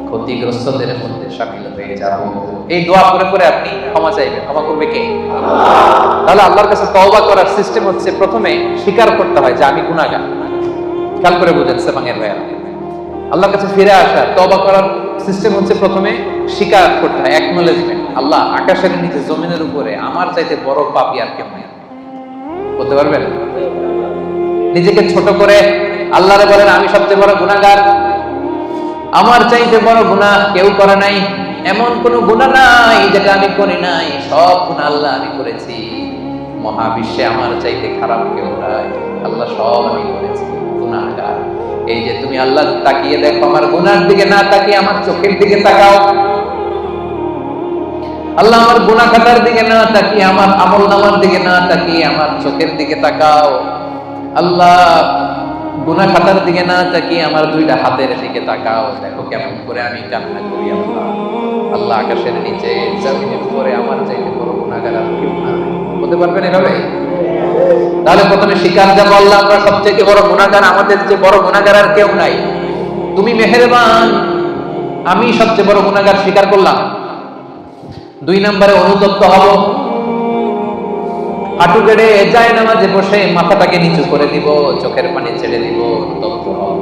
S1: ক্ষতিগ্রস্তদের মধ্যে শামিল হয়ে যাব। এই দোয়া করে করে আপনি ক্ষমা চাইবেন। ক্ষমা করবে কে? তাহলে আল্লাহর কাছে তওবা করার সিস্টেম হচ্ছে প্রথমে স্বীকার করতে হয় যে আমি গুনাহগার। খেয়াল করে বুঝেন সেবাঙের ভাইয়েরা, আল্লাহর কাছে ফিরে আসা তওবা করার সিস্টেম হচ্ছে প্রথমে স্বীকার করতে হয়, অ্যাকনলেজমেন্ট। আল্লাহ, আকাশের নিচে জমিনের উপরে আমার চাইতে বড় পাপী আর কেউ নেই। বলতে পারবেন? নিজেকে ছোট করে আল্লাহরে বলেন আমি সবচেয়ে বড় গুনাহগার, আমার চাইতে বড় গুনাহ কেউ করে নাই, এমন কোন গুনাহ নাই যেটা আমি করি নাই, সব গুনাহ আল্লাহ আমি করেছি। মহাবিশ্বে আমার চাইতে খারাপ কেউ নাই, আল্লাহ সব আমি করেছি, গুনাহগার। এই যে তুমি আল্লাহ তাকিয়ে দেখো, আমার গুনার দিকে না তাকিয়ে আমার চোখের দিকে তাকাও। আল্লাহ আমার গুনাহ খাতার দিকে না তাকিয়ে, আমার আমল নামার দিকে না তাকিয়ে আমার চোখের দিকে তাকাও। আল্লাহ গুনাহ খাতার দিকে না তাকিয়ে আমার দুইটা হাতের দিকে তাকাও, দেখো কেমন করে আমি কান্না করি। আল্লাহ, আল্লাহ আকাশের নিচে জমিনের উপরে আমার চাইতে বড় গুনাহগার আর কেউ নাই। বলতে পারবেন এভাবে? তাহলে প্রথমে স্বীকার যাব, আল্লাহ আমরা সবচেয়ে বড় গুনাহগার, আমাদের যে বড় গুনাহগার আর কেউ নাই, তুমি মেহেরবান, আমি সবচেয়ে বড় গুনাহগার, স্বীকার করলাম। 2 নম্বরে অনুতপ্ত হব, হাঁটু গেড়ে জায়নামাজে বসে মাথাটাকে নিচু করে দিব, চোখের পানি ছেড়ে দিব, অনুতপ্ত হব।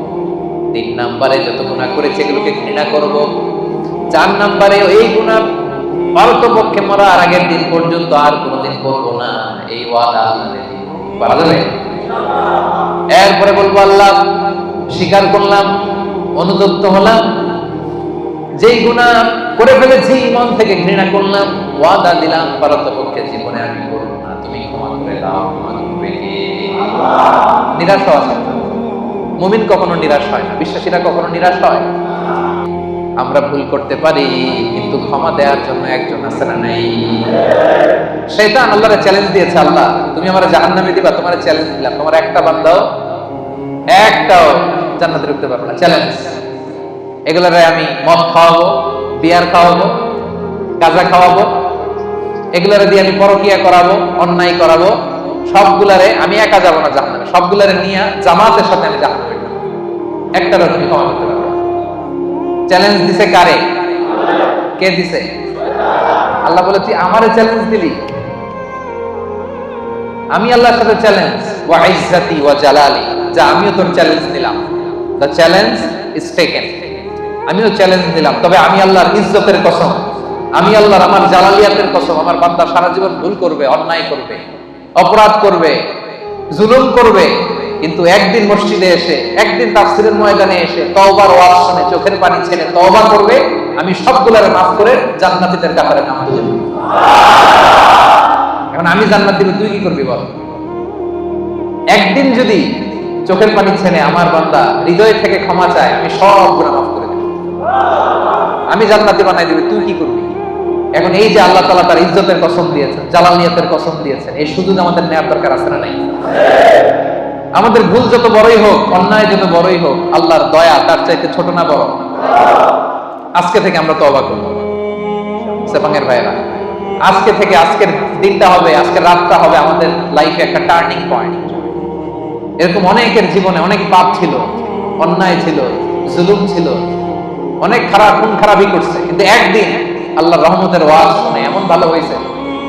S1: 3 নম্বরে যত গুনাহ করেছি এগুলোকে ঘৃণা করব। 4 নম্বরে এই গুনাহ পারতপক্ষে মরার আগের দিন পর্যন্ত আর কোনোদিন করব না, এই ওয়াদা করা যাবে। এরপরে বলবো আল্লাহ স্বীকার করলাম, অনুতপ্ত হলাম, যেই গুনাহ করে ফেলেছি মন থেকে ঘৃণা করলাম, ওয়াদা দিলাম পারতপক্ষে জীবনে আমি করব না, তুমি ক্ষমা করে দাও। নিরাশ হওয়া যায় না, মুমিন কখনো নিরাশ হয় না, বিশ্বাসীরা কখনো নিরাশ হয়। আমরা ভুল করতে পারি, কিন্তু ক্ষমা দেওয়ার জন্য একজন আছে না নাই? শয়তান আল্লাহরে চ্যালেঞ্জ দিয়েছে, আল্লাহ তুমি আমারে জাহান্নামে দিবা, তোমার চ্যালেঞ্জ দিলাম, তোমার একটা বান্দাও একটাও জান্নাতে ঢুকতে পারবে না, চ্যালেঞ্জ। এগুলারে আমি মদ খাওয়াবো, বিয়ার খাওয়াবো, গাঁজা খাওয়াবো, এগুলারে দিয়ে আমি পরকিয়া করাবো, অন্যায় করাবো, সবগুলারে আমি একা যাবো না জাহান্নামে, সবগুলারে নিয়ে জামাতের সাথে আমি জাহান্নামে যাব, একটারও তুমি ক্ষমা করতে পারবে না। চ্যালেঞ্জ দিছে কারে? কে দিছে? আল্লাহ বলে তুই আমারে চ্যালেঞ্জ দিলি, আমি আল্লাহর সাথে চ্যালেঞ্জ, ওয়া ইজ্জাতি ওয়া জালালি, যা আমিও তোর চ্যালেঞ্জ দিলাম, দ্য চ্যালেঞ্জ ইজ টেকেন, আমিও চ্যালেঞ্জ দিলাম, তবে আমি আল্লাহর ইজ্জতের কসম, আমি আল্লাহর আমার জালালিয়াতের কসম, আমার বান্দা সারা জীবন ভুল করবে, অন্যায় করবে, অপরাধ করবে, জুলুম করবে, কিন্তু একদিন মসজিদে এসে, একদিন তাফসীরের ময়দানে এসে তওবার ওয়াজ শুনে চোখের পানি ছেড়ে তওবা করবে, আমি সবগুলোরে মাফ করে জান্নাতীদের কাতারে নাম দিয়ে দেব। এখন আমি জান্নাত দিব, তুই কি করবি বল? একদিন যদি চোখের পানি ছেড়ে আমার বান্দা হৃদয় থেকে ক্ষমা চায়, আমি সব গুনাহ মাফ করে দেব, আমি জান্নাতি বানাই দিবি, তুই কি করবি? এখন এই যে আল্লাহ তাআলা তার ইজ্জতের কসম দিয়েছেন, জালালিয়াতের কসম দিয়েছেন, এই সুযোগ আমাদের নেওয়ার দরকার আছে না নাই? আমাদের ভুল যত বড়ই হোক, অন্যায় যত বড়ই হোক, আল্লাহর দয়া তার চাইতে ছোট না বড়? আজকে থেকে আমরা তওবা করব। সেপাঙ্গের ভাইরা, আজকে থেকে আজকের দিনটা হবে, আজকের রাতটা হবে আমাদের লাইফে একটা টার্নিং পয়েন্ট। এরকম অনেকের জীবনে অনেক পাপ ছিল, অন্যায় ছিল, জুলুম ছিল, অনেক খারাপ খুন খারাপই করছে, কিন্তু একদিন আল্লাহর রহমতের ওয়াজ শুনে এমন ভালো হয়েছে,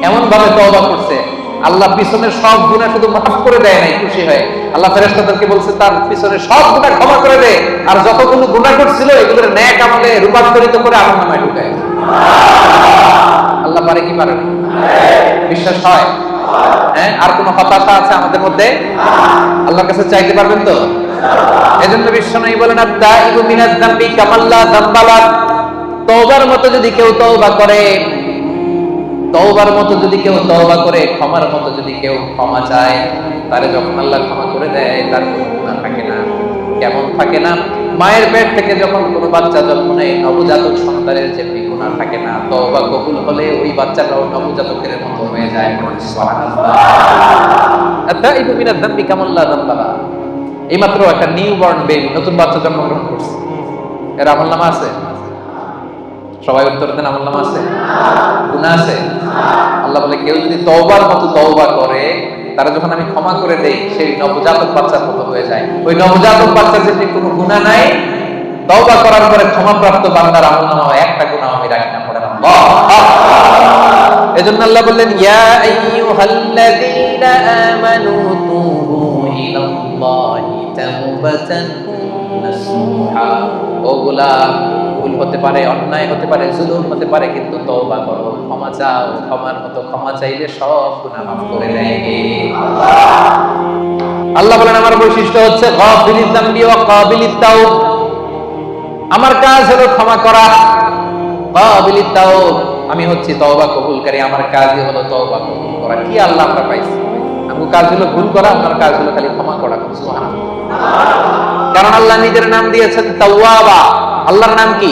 S1: এমন ভাবে তওবা করছে, আল্লাহ পিছনের সব গুনাহ শুধু মাফ করে দেয় নাই, খুশি হয়ে আল্লাহ ফেরেশতাদেরকে বলছে তার পিছনের সব গুনাহ ক্ষমা করে দে, আর যতগুলো গুনাহ করছিল এগুলোর নেক আমলে রূপান্তরিত করে আমলনামায় ঢুকায়। আল্লাহ পারে কি পারে না? বিশ্বাস হয়? হ্যাঁ, আর কোনো হতাশা আছে আমাদের মধ্যে? আল্লাহর কাছে চাইতে পারবেন তো? এজন্য বিশ্বনবী বলেন আত-তাইবু মিনাজ যামবি কামাল্লা যামবালা, তওবার মতো যদি কেউ তওবা করে, তওবার মতো যদি কেউ তওবা করে, ক্ষমার মতো যদি কেউ ক্ষমা চায়, তারে যখন আল্লাহ ক্ষমা করে দেয় তার কোনো গুনাহ থাকে না। কেমন থাকে না? মায়ের পেট থেকে যখন কোনো বাচ্চা জন্ম নেয়, নবজাতক সন্তানের যে গুনাহ থাকে না, তওবা কবুল হলে ওই বাচ্চাটাও নবজাতকের মতো হয়ে যায়। সুবহানাল্লাহ। আত-তাইবু মিনাজ যামবি কামাল্লা যামবালা, এইমাত্র একটা নিউ বর্ন বেবি, নতুন বাচ্চা জন্মগ্রহণ করছে, এর আমলনামা আছে? সবাই উত্তর দেন, আমলনামা আছে? গুনাহ আছে? আল্লাহ বলে কেউ যদি তওবার মতো তওবা করে, তারা যখন আমি ক্ষমা করে দেই, সেই নবজাতক বাচ্চার মতো হয়ে যায়। ওই নবজাতক বাচ্চার যদি কোনো গুনাহ নাই, তওবা করার পরে ক্ষমাপ্রাপ্ত বান্দার আমলনামা একটা গুনাহ আমি রাখি না, পড়েন আল্লাহ। এজন্য আল্লাহ বললেন ইয়া আইয়ুহাল্লাযীনা আমানু তুবু ইলাল্লাহি তাওবাতান নাসুহা। ও গোলাম, ভুল হতে পারে, অন্যায় হতে পারে, জুলুম হতে পারে, কিন্তু তওবা করো, ক্ষমা চাও, ক্ষমার মতো ক্ষমা চাইলে সব গুনাহ মাফ করে দেয় আল্লাহ। বলেন আমার বৈশিষ্ট্য হচ্ছে গাফিরিয যামবি ওয়া কাবিলিত তাওব, আমার কাজ হলো ক্ষমা করা। কাবিলিত তাওব, আমি হচ্ছি তওবা কবুলকারী, আমার কাজই হলো তওবা কবুল করা। কি আল্লাহ আমরা পাইছি, আমার কাজ হলো ভুল করা, আপনার কাজ হলো খালি ক্ষমা করা। সুবহানাল্লাহ। কারণ আল্লাহ নিজের নাম দিয়েছেন তাওয়াবা। আল্লাহর নাম কি?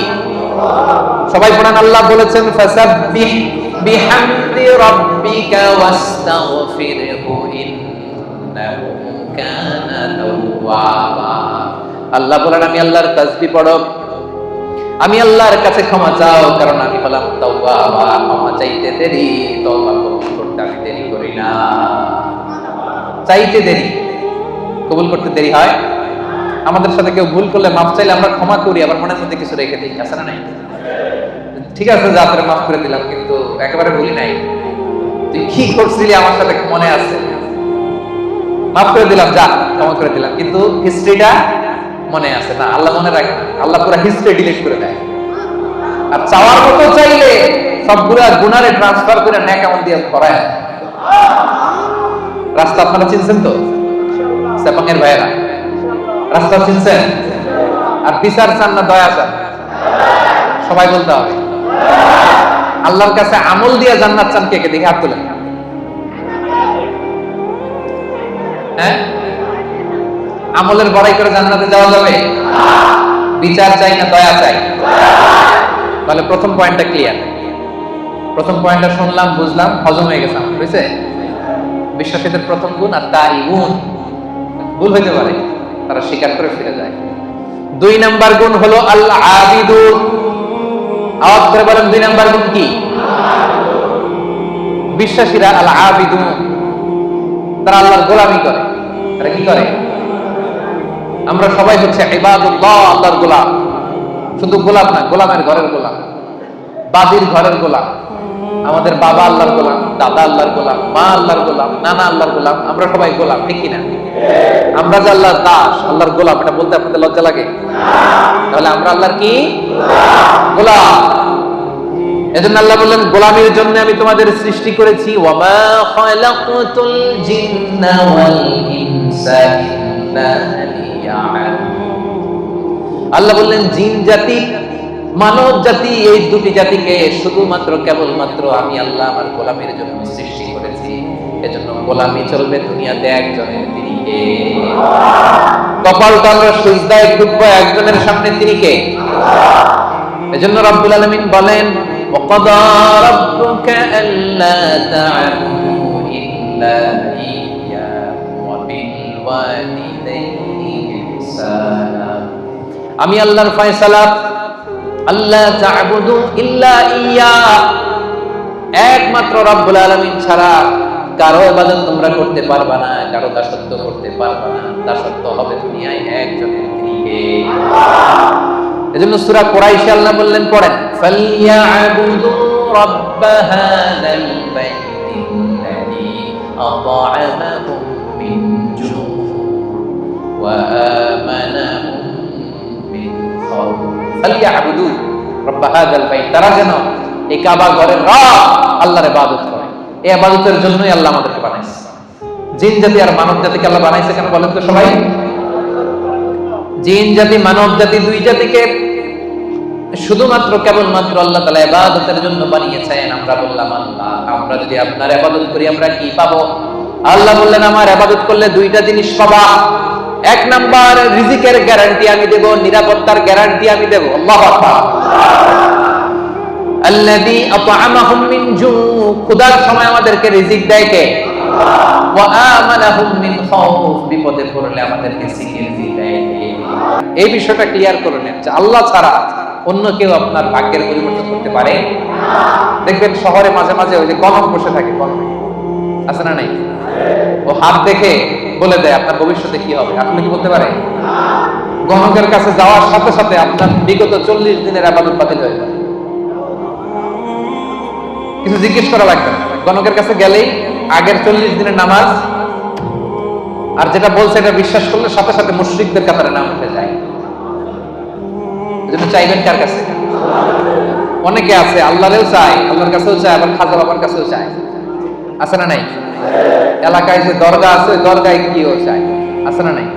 S1: সবাই পড়েন। আল্লাহ বলেছেন ফাসাব্বিহ বিহামদি রাব্বিকা ওয়াস্তাগফিরহু ইন্নাহু কানা তাওয়াবা। আল্লাহ বলেন আমি আল্লাহর তাসবিহ পড়ো, আমি আল্লাহর কাছে ক্ষমা চাও, কারণ আমি হলাম তাওয়াবা। ক্ষমা চাইতে দেরি, তওবা কবুল করতে আমি দেরি করি না। চাইতে দেরি, কবুল করতে দেরি হয়। আমাদের সাথে কেউ ভুল করলে মাফ চাইলে আমরা ক্ষমা করি, আবার মনের মধ্যে কিছু রেখে দিই, আছে না নাই? ঠিক আছে, যা তোরে মাফ করে দিলাম, কিন্তু একেবারে ভুলি নাই, তুই কি করছিলি আমার সাথে মনে আছে, মাফ করে দিলাম, যা ক্ষমা করে দিলাম, কিন্তু হিস্ট্রিটা মনে আছে না। আল্লাহ মনে রাখে না, আল্লাহ পুরো হিস্ট্রি ডিলিট করে দেয়। আর চাওয়ার মতো চাইলে সবগুলা গুনারে ট্রান্সফার করে নেক আমল দিয়ে করায়। রাস্তা আপনারা চিনছেন তো? সেপাঙের ভাইয়েরা রাস্তা চিনছেন? আর বিচার চান না দয়া চান? সবাই বলতে হবে। আল্লাহর কাছে আমল দিয়ে জান্নাত চান কে কে? দেখে হাত তুলেন। হ্যাঁ, আমলের বড়াই করে জান্নাতে যাওয়া যাবে? বিচার চাই না দয়া চাই? তাহলে প্রথম পয়েন্টটা ক্লিয়ার। প্রথম পয়েন্টটা শুনলাম, বুঝলাম, হজম হয়ে গেছে আমার, বুঝছে? বিশ্বাসীদের প্রথম গুণ আর তাইবুন, ভুল হইতে পারে, তারা স্বীকার করে ফিরে যায়। 2 নাম্বার গুণ হলো আল আবিদুন। আওয়াজ করে বলেন 2 নাম্বার গুণ কি? বিশ্বাসীরা আল আবিদুন, তারা আল্লাহর গোলামি করে। তারা কি করে? আমরা সবাই হচ্ছে ইবাদুল্লাহ, আল্লাহর গোলাম। শুধু গোলাম না, গোলামের ঘরের গোলাম, বাদির ঘরের গোলাম। আমাদের বাবা আল্লাহর গোলাম, দাদা আল্লাহর গোলাম, মা আল্লাহর গোলাম, নানা আল্লাহর গোলাম। আমরা সবাই গোলাম, ঠিক কিনা? আমরা যে আল্লাহর দাস, আল্লাহর গোলাম, এটা বলতে আপনাদের লজ্জা লাগে? তাহলে আমরা আল্লাহর কি? গোলাম। এজন্য আল্লাহ বললেন গোলামির জন্য আমি তোমাদের সৃষ্টি করেছি। ওয়ামা খালাকতুল জিন্না ওয়াল ইনসা ইল্লা লিয়াবুদুন। আল্লাহ বললেন জিন জাতি, মানব জাতি, এই দুটি জাতিকে শুধুমাত্র কেবলমাত্র আমি আল্লাহ আমার গোলামের জন্য সৃষ্টি করেছি। এজন্য গোলামি চলবে দুনিয়াতে একজনের, তিনি কে? কপালটা আমরা সিজদায় ডুববো একজনের সামনে, তিনি কে? এজন্য রব্বুল আলামিন বলেন ওয়াকাদা রাব্বুকা আল্লা তা'বুদু ইল্লা ইয়্যাহু ওয়া বিল ওয়ালিদাইনি ইহসানা। আমি আল্লাহর ফয়সালা আল্লাহ তা'বুদু ইল্লা ইয়্যা, একমাত্র রব্বুল আলামিন ছাড়া কারো ইবাদত তোমরা করতে পারবা না, কারো দাসত্ব করতে পারবা না। দাসত্ব হবে দুনিয়ায় একজনের, তিনি কে? এজন্য সূরা কুরাইশে আল্লাহ বললেন, পড়েন, ফালইয়াবুদু রাব্ব হাযাল বাইতিল্লাযী আত'আমাহুম মিন জু' ওয়া আমানাহুম মিন খাউফ। ফালইয়াবুদু রাব্ব হাযাল বাইত, তারা যেন এই কাবা ঘরের রব আল্লাহর ইবাদত করে। এই ইবাদতের জন্যই আল্লাহ আমাদেরকে বানাইছে। জিন জাতি আর মানব জাতিকে আল্লাহ বানাইছে কেন বলেন তো সবাই? জিন জাতি মানব জাতি দুই জাতিকে শুধুমাত্র কেবলমাত্র আল্লাহ তাআলা ইবাদতের জন্য বানিয়েছেন। আমরা বললাম, আল্লাহ, আমরা যদি আপনার ইবাদত করি আমরা কি পাবো? আল্লাহ বললেন, আমার ইবাদত করলে দুইটা জিনিস পাবা। এক নাম্বার, রিজিকের গ্যারান্টি আমি দেব, নিরাপত্তার গ্যারান্টি আমি দেব। আল্লাহু আকবার। আল্লাযী আত'আমাহুম মিন জু', ক্ষুধার সময় আমাদেরকে রিজিক দেয় কে? ওয়া আমানাহুম মিন খাউফ, বিপদে পড়লে আমাদেরকে সিকিউরিটি দেয় কে? এই বিষয়টা ক্লিয়ার করে নেন যে আল্লাহ ছাড়া অন্য কেউ আপনার ভাগ্যের পরিবর্তন করতে পারে না। দেখবেন শহরে মাঝে মাঝে ওই যে গণক বসে থাকে, গণক আছে না নাই? ও হাত দেখে বলে দেয় আপনার ভবিষ্যতে কি হবে। আপনি কি বলতে পারে? গণকের কাছে যাওয়ার সাথে সাথে আপনার বিগত 40 দিনের ইবাদত বাতিল হয়ে যায়। কিছু জিজ্ঞেস করা লাগবে না, গণকের কাছে গেলেই আগের 40 দিনের নামাজ আর যেটা বলছে এটা বিশ্বাস করলে সাথে সাথে মুশরিকদের কাতারে নাম উঠে যায়। এজন্য চাইবেন কার কাছে? অনেকে আছে আল্লাহরেও চায়, আল্লাহর কাছেও চায়, আবার খাজা বাবার কাছেও চায়, আছে না নাই? এলাকায় যে দরগা আছে ওই দরগায় গিয়েও চায়, আছে না নাই?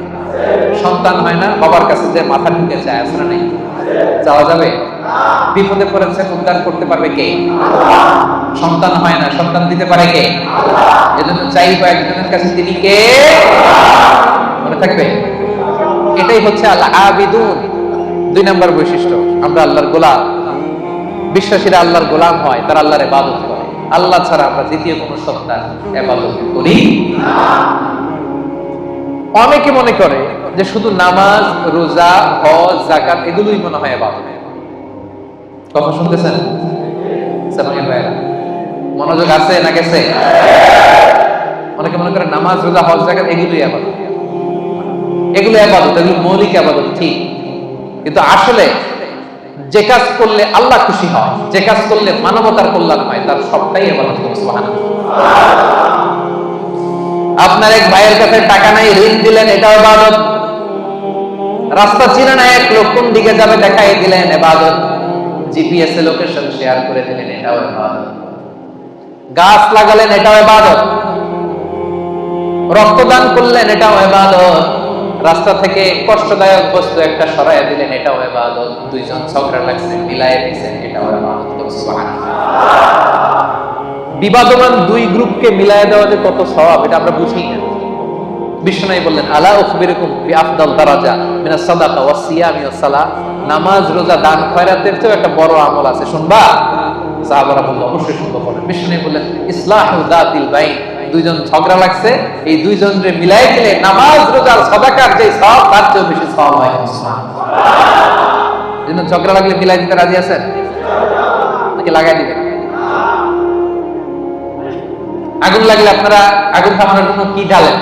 S1: সন্তান হয় না, বাবার কাছে যে মাথা ঢুকে চায়, আছে না নাই? যাওয়া যাবে? বিপদে পড়েছে, উদ্ধার করতে পারবে কে? সন্তান হয় না, সন্তান দিতে পারে কে? এজন্য চাইবো একজনের কাছে, তিনি কে? মনে থাকবে? এটাই হচ্ছে আল আবিদুন। 2 নম্বর বৈশিষ্ট্য, আমরা আল্লাহর গোলাম। বিশ্বাসীরা আল্লাহর গোলাম হয়, তারা আল্লাহর ইবাদত করে। আল্লাহ ছাড়া আমরা দ্বিতীয় কোন সত্তার ইবাদত করি না। অনেকে মনে করে যে শুধু নামাজ, রোজা, হজ, যাকাত এগুলোই মনে হয় ইবাদত। কথা শুনতেছেন? সালামের ভাইরা, মনোযোগ আছে না গেছে? অনেকে মনে করে নামাজ, রোজা, হজ, যাকাত এগুলোই ইবাদত। এগুলো ইবাদত, এগুলো মৌলিক ইবাদত, ঠিক। কিন্তু আসলে যে কাজ করলে আল্লাহ খুশি হয়, যে কাজ করলে মানবতার কল্যাণ হয়, তার সবটাই ইবাদত। সুবহানাল্লাহ। আপনার এক ভাইয়ের কাছে টাকা নাই, ঋণ দিলেন, এটাও ইবাদত। রাস্তা চিনে না এক লোক, কোন দিকে যাবে দেখাই দিলেন, ইবাদত। জিপিএস এ লোকেশন শেয়ার করে দিলেন, এটাও ইবাদত। গাছ লাগালেন, এটাও ইবাদত। রক্তদান করলেন, এটাও ইবাদত। রাস্তা থেকে কষ্টদায়ক বস্তু একটা সরাইয়া দিলেন, এটাও ইবাদত। দুইজন ঝগড়া লাগছে, মিলায়ে দিয়েছেন, এটাও ইবাদত। সুবহানাল্লাহ। বিবাদমান দুই গ্রুপকে মিলায়ে দেওয়া যে কত সওয়াব, এটা আমরা বুঝি না। বিশ্বনবী বললেন, আলা উখবিরুকুম বিআফদাল দারাজা মিনাস সাদাকা ওয়াস সিয়ামি ওয়াস সালাহ, নামাজ, রোজা, দান, খয়রাতের চেয়ে একটা বড় আমল আছে, শুনবা? সাহাবারা বলল, অবশ্যই শুনবো। বলেন, বিশ্বনবী বললেন, ইসলাহু যাতিল বাইন, দুইজন ঝগড়া লাগছে, এই দুইজনকে মিলাই দিলে নামাজ, রোজা, সাদাকার যে সওয়াব তার চেয়ে বেশি সওয়াব হয়। সুবহানাল্লাহ। এজন্য ঝগড়া লাগলে মিলাই দিতে রাজি আছেন নাকি লাগাই দিবেন? আগুন লাগলে আপনারা আগুন থামানোর জন্য কি ঢালেন?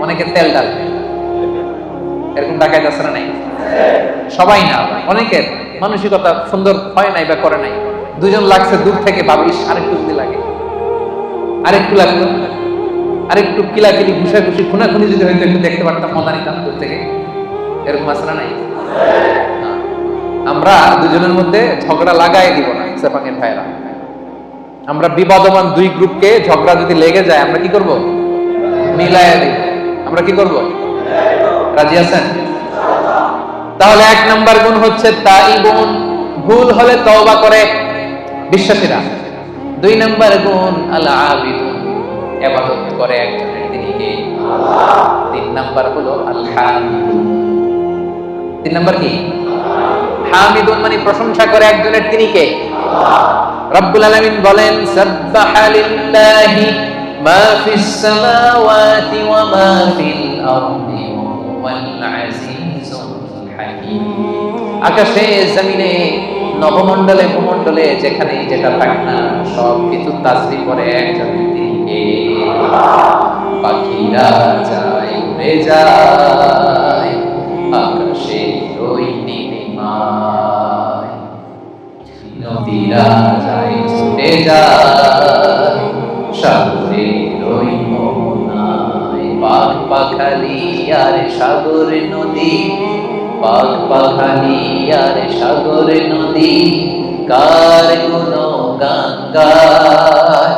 S1: অনেকে তেল ঢালে। এরকম ডাকাইত আছে না নাই? সবাই না, অনেকের মানসিকতা সুন্দর হয় নাই বা করে নাই। দুইজন লাগছে, দূর থেকে ভাবিস আরেকটু যদি লাগে, আরেকটু লাগলো, আরেকটু কিলাকিলি, ঘুষাঘুষি, খুনাখুনি যদি হয়তো একটু দেখতে পারতাম, মজা নিতাম দূর থেকে। এরকম আছে না নাই? আমরা দুজনের মধ্যে ঝগড়া লাগাই দিব না সেপাঙের ভাইরা। আমরা বিবাদমান দুই গ্রুপকে ঝগড়া যদি লেগে যায়, আমরা কি করব? মিলাইয়া দিব। আমরা কি করব? রাজি আছেন? তাহলে 1 নাম্বার গুণ হচ্ছে তাইবুন, ভুল হলে তওবা করে বিশ্বাসীরা। 2 নাম্বার গুণ আল আবিদুন, ইবাদত করে একজনের, তিনি কে? আল্লাহ। 3 নাম্বার হলো আল হামিদুন। 3 নাম্বার কি? হামিদুন মানে প্রশংসা করে একজনের, তিনি কে? আল্লাহ। রব্বুল আলামিন বলেন, সাব্বাহা লিল্লাহি মা ফিস সামাওয়াতি ওয়া মা ফিল আরদি ওয়াল আজিজুল হাকীম। আকাশে জমিনে নবমণ্ডলে ভূমণ্ডলে যেখানে যেটা থাক না সব কিছু তাসবিহ করে একজন তিনি পাখিরা যায় উড়ে যায় আকাশে ওই নীলিমায় নদীরা যায় ছুটে যায় সাগরে ওই মোহনায় পাখ পাখালি আর সাগর নদী পাখ পাখালি আর সাগর নদী কার গুনো গান গায়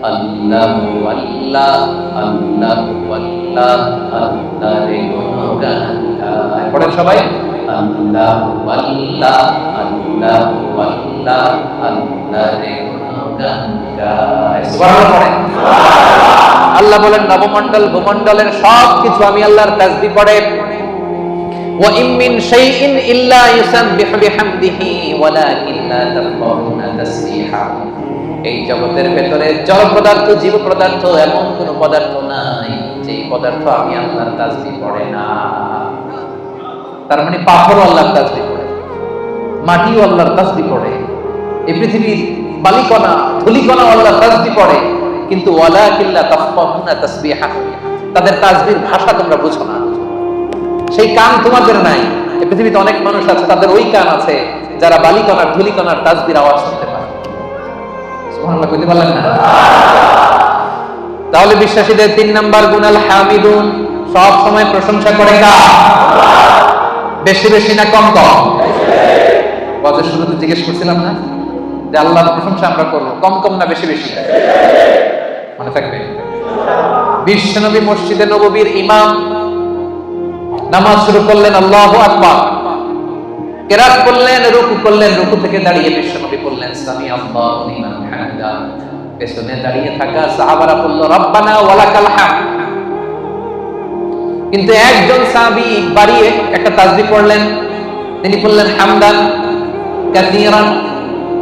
S1: আল্লাহু আল্লাহ আল্লাহু আল্লাহ আল্লাহর গুনো গান গায় পড়েন সবাই আল্লাহু আল্লাহ আল্লাহু আল্লাহ আল্লাহর গুনো গান গায় সুবহানাল্লাহ পড়েন আল্লাহ বলেন নবমণ্ডল ভূমণ্ডলের সব কিছু আমি আল্লাহর তাসবিহ পড়ে ওয়া ইম মিন শাইইন ইল্লা ইউসাব্বিহু বিহামদিহি ওয়ালাকিন লা তাফকাহুনা তাসবিহাহু এই জগতের ভেতরে জড় পদার্থ জীব পদার্থ এমন কোন পদার্থ নাই যেই পদার্থ আমি আল্লাহর তাসবিহ পড়ে না তার মানে পাথরও আল্লাহর তাসবিহ পড়ে মাটিও আল্লাহর তাসবিহ পড়ে এই পৃথিবীর বালিকণা ধুলিকণা আল্লাহর তাসবিহ পড়ে কিন্তু ওয়ালাকিন লা তাফকাহুনা তাসবিহাহু তাদের তাসবিহর ভাষা তোমরা বুঝো না সেই কান তোমাদের নাই এই পৃথিবীতে অনেক মানুষ আছে তাদের ওই কান আছে যারা বালিকণার ধুলিকণার তাসবিহর আওয়াজ শুনতে পায় সুবহানাল্লাহ কইতে পারলেন না তাহলে বিশ্বাসীদের 3 নাম্বার গুণ আল হামিদুন সব সময় প্রশংসা করে কার বেশি বেশি না কম কম ওয়াজের শুরুতে জিজ্ঞেস করছিলাম না যে আল্লাহর প্রশংসা আমরা করব কম কম না বেশি বেশি মনে থাকবে বিশ্বনবী মসজিদে নববীর ইমাম নামাজ শুরু করলেন আল্লাহু আকবার কিরাত করলেন রুকু করলেন রুকু থেকে দাঁড়িয়ে বিশ্বনবী বললেন সামি আল্লাহু লিমান হামিদা পেছনে দাঁড়িয়ে থাকা সাহাবারা বলল রব্বানা ওয়ালাকাল হামদ কিন্তু একজন সাহাবী বাড়িয়ে একটা তাসবিহ পড়লেন তিনি বললেন হামদান কাসীরান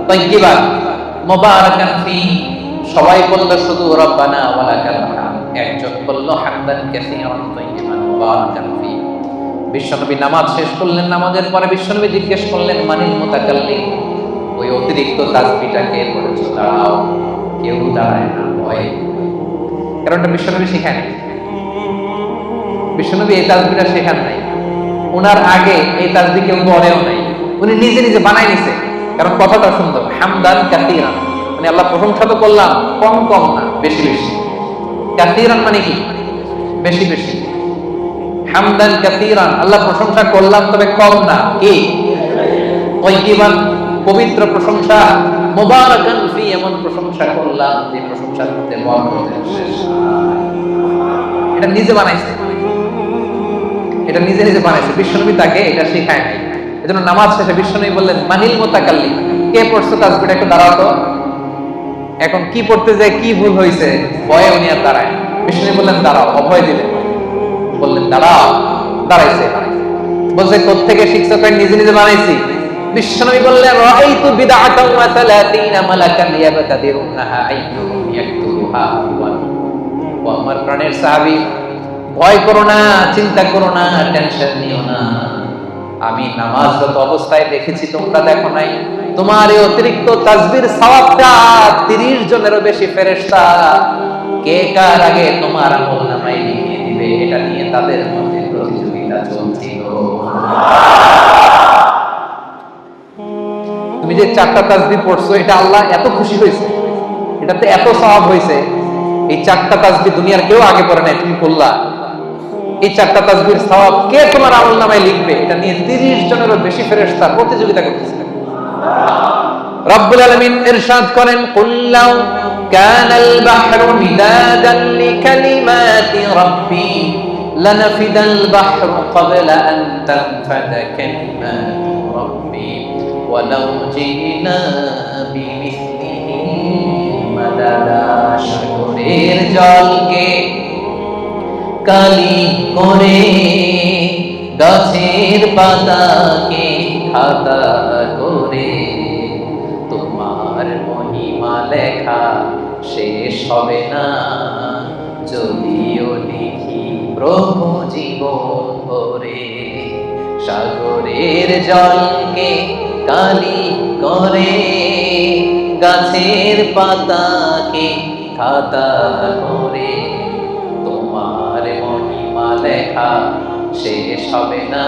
S1: তাইয়িবান মুবারাকান ফি সবাই বলল শুধু রব্বানা ওয়ালাকাল হামদ একজন বলল হামদান কাসীরান তাইয়িবান মুবারাকান ফি বিশ্বনবী নামাজ শেষ করলেন নামাজের পরে বিশ্বনবী জিজ্ঞেস করলেন মানিল মুতাকাল্লিম ওই অতিরিক্ত তাসবিহটা কে পড়েছে দাঁড়াও কেউ দাঁড়ায় না ভয় কারণটা বিশ্বনবী শেখায় নাই বিশ্বনবী এই তাসবিহটা শেখান নাই ওনার আগে এই তাসবিহ কেউ পড়েও নাই উনি নিজে নিজে বানাই নিছে কারণ কথাটা সুন্দর হামদান কাসীরান মানে আল্লাহ প্রশংসা তো করলাম কম কম না বেশি বেশি কাসীরান মানে কি বেশি বেশি হামদান কাসীরান আল্লাহ প্রশংসা করলাম তবে কম না কি তাইয়িবান পবিত্র প্রশংসা মুবারাকান ফি এমন প্রশংসা করলাম যে প্রশংসার মধ্যে বরকতের শেষ নাই এটা নিজে বানাইছে এটা নিজে নিজে বানাইছে বিশ্বনবী তাকে এটা শেখায় নাই এজন্য নামাজ শেষে বিশ্বনবী বললেন মানিল মুতাকাল্লিম কে পড়ছে তাসবিহটা একটু দাঁড়াও তো এখন কি পড়তে যায় কি ভুল হয়েছে ভয়ে উনি আর দাঁড়ায় বিশ্বনবী বললেন দাঁড়াও অভয় দিলেন বললেন দাঁড়াও দাঁড়াইছে বলছে কোত্থেকে শিখছো কই নিজে নিজে বানাইছি বিশ্বনবী বললেন রাআইতু বিদআতান ওয়া 30 মালাকান ইয়াবতাদিরুনাহা আইয়ুহুম ইয়াকতুবুহা ও আমার প্রাণের সাহাবী ভয় করো না চিন্তা করো না টেনশন নিও না আমি নামাজরত অবস্থায় দেখেছি তোমরা দেখো নাই তোমার এই অতিরিক্ত তাসবিহর সওয়াবটা 30 জনেরও বেশি ফেরেশতা কে কার আগে তোমার আমলনামায় লিখে দিবে এটা নিয়ে তাদের মধ্যে প্রতিযোগিতা চলছিল তুমি যে 4টা তাসবিহ পড়ছো এটা আল্লাহ এত খুশি হয়েছে এটাতে এত সওয়াব হয়েছে এই 4টা তাসবিহ দুনিয়ার কেউ আগে পড়ে নাই তুমি পড়লা এই 4টা তাসবিহর সওয়াব কে তোমার আমলনামায় লিখবে এটা নিয়ে 30 জনেরও বেশি ফেরেশতা প্রতিযোগিতা করতেছে রব্বুল আলামিন ইরশাদ করেন কুল্লাউ কানাল বাহরু মিদাদান লিকালিমাতি রাব্বি লানাফিদাল বাহরু ক্বাবলা আন তানফাদা কালিমাতু রাব্বি ওয়ালাউ জিনা বিমিসলিহি মাদাদা সাগরের জলকে কালি করে গাছের পাতাকে খাতা করে তোমার মহিমা লেখা শেষ হবে না যদিও লিখি প্রভু জীবন ভরে সাগরের জলকে কালি করে, গাছের পাতাকে খাতা করে, তোমার মহিমা লেখা শেষ হবে না,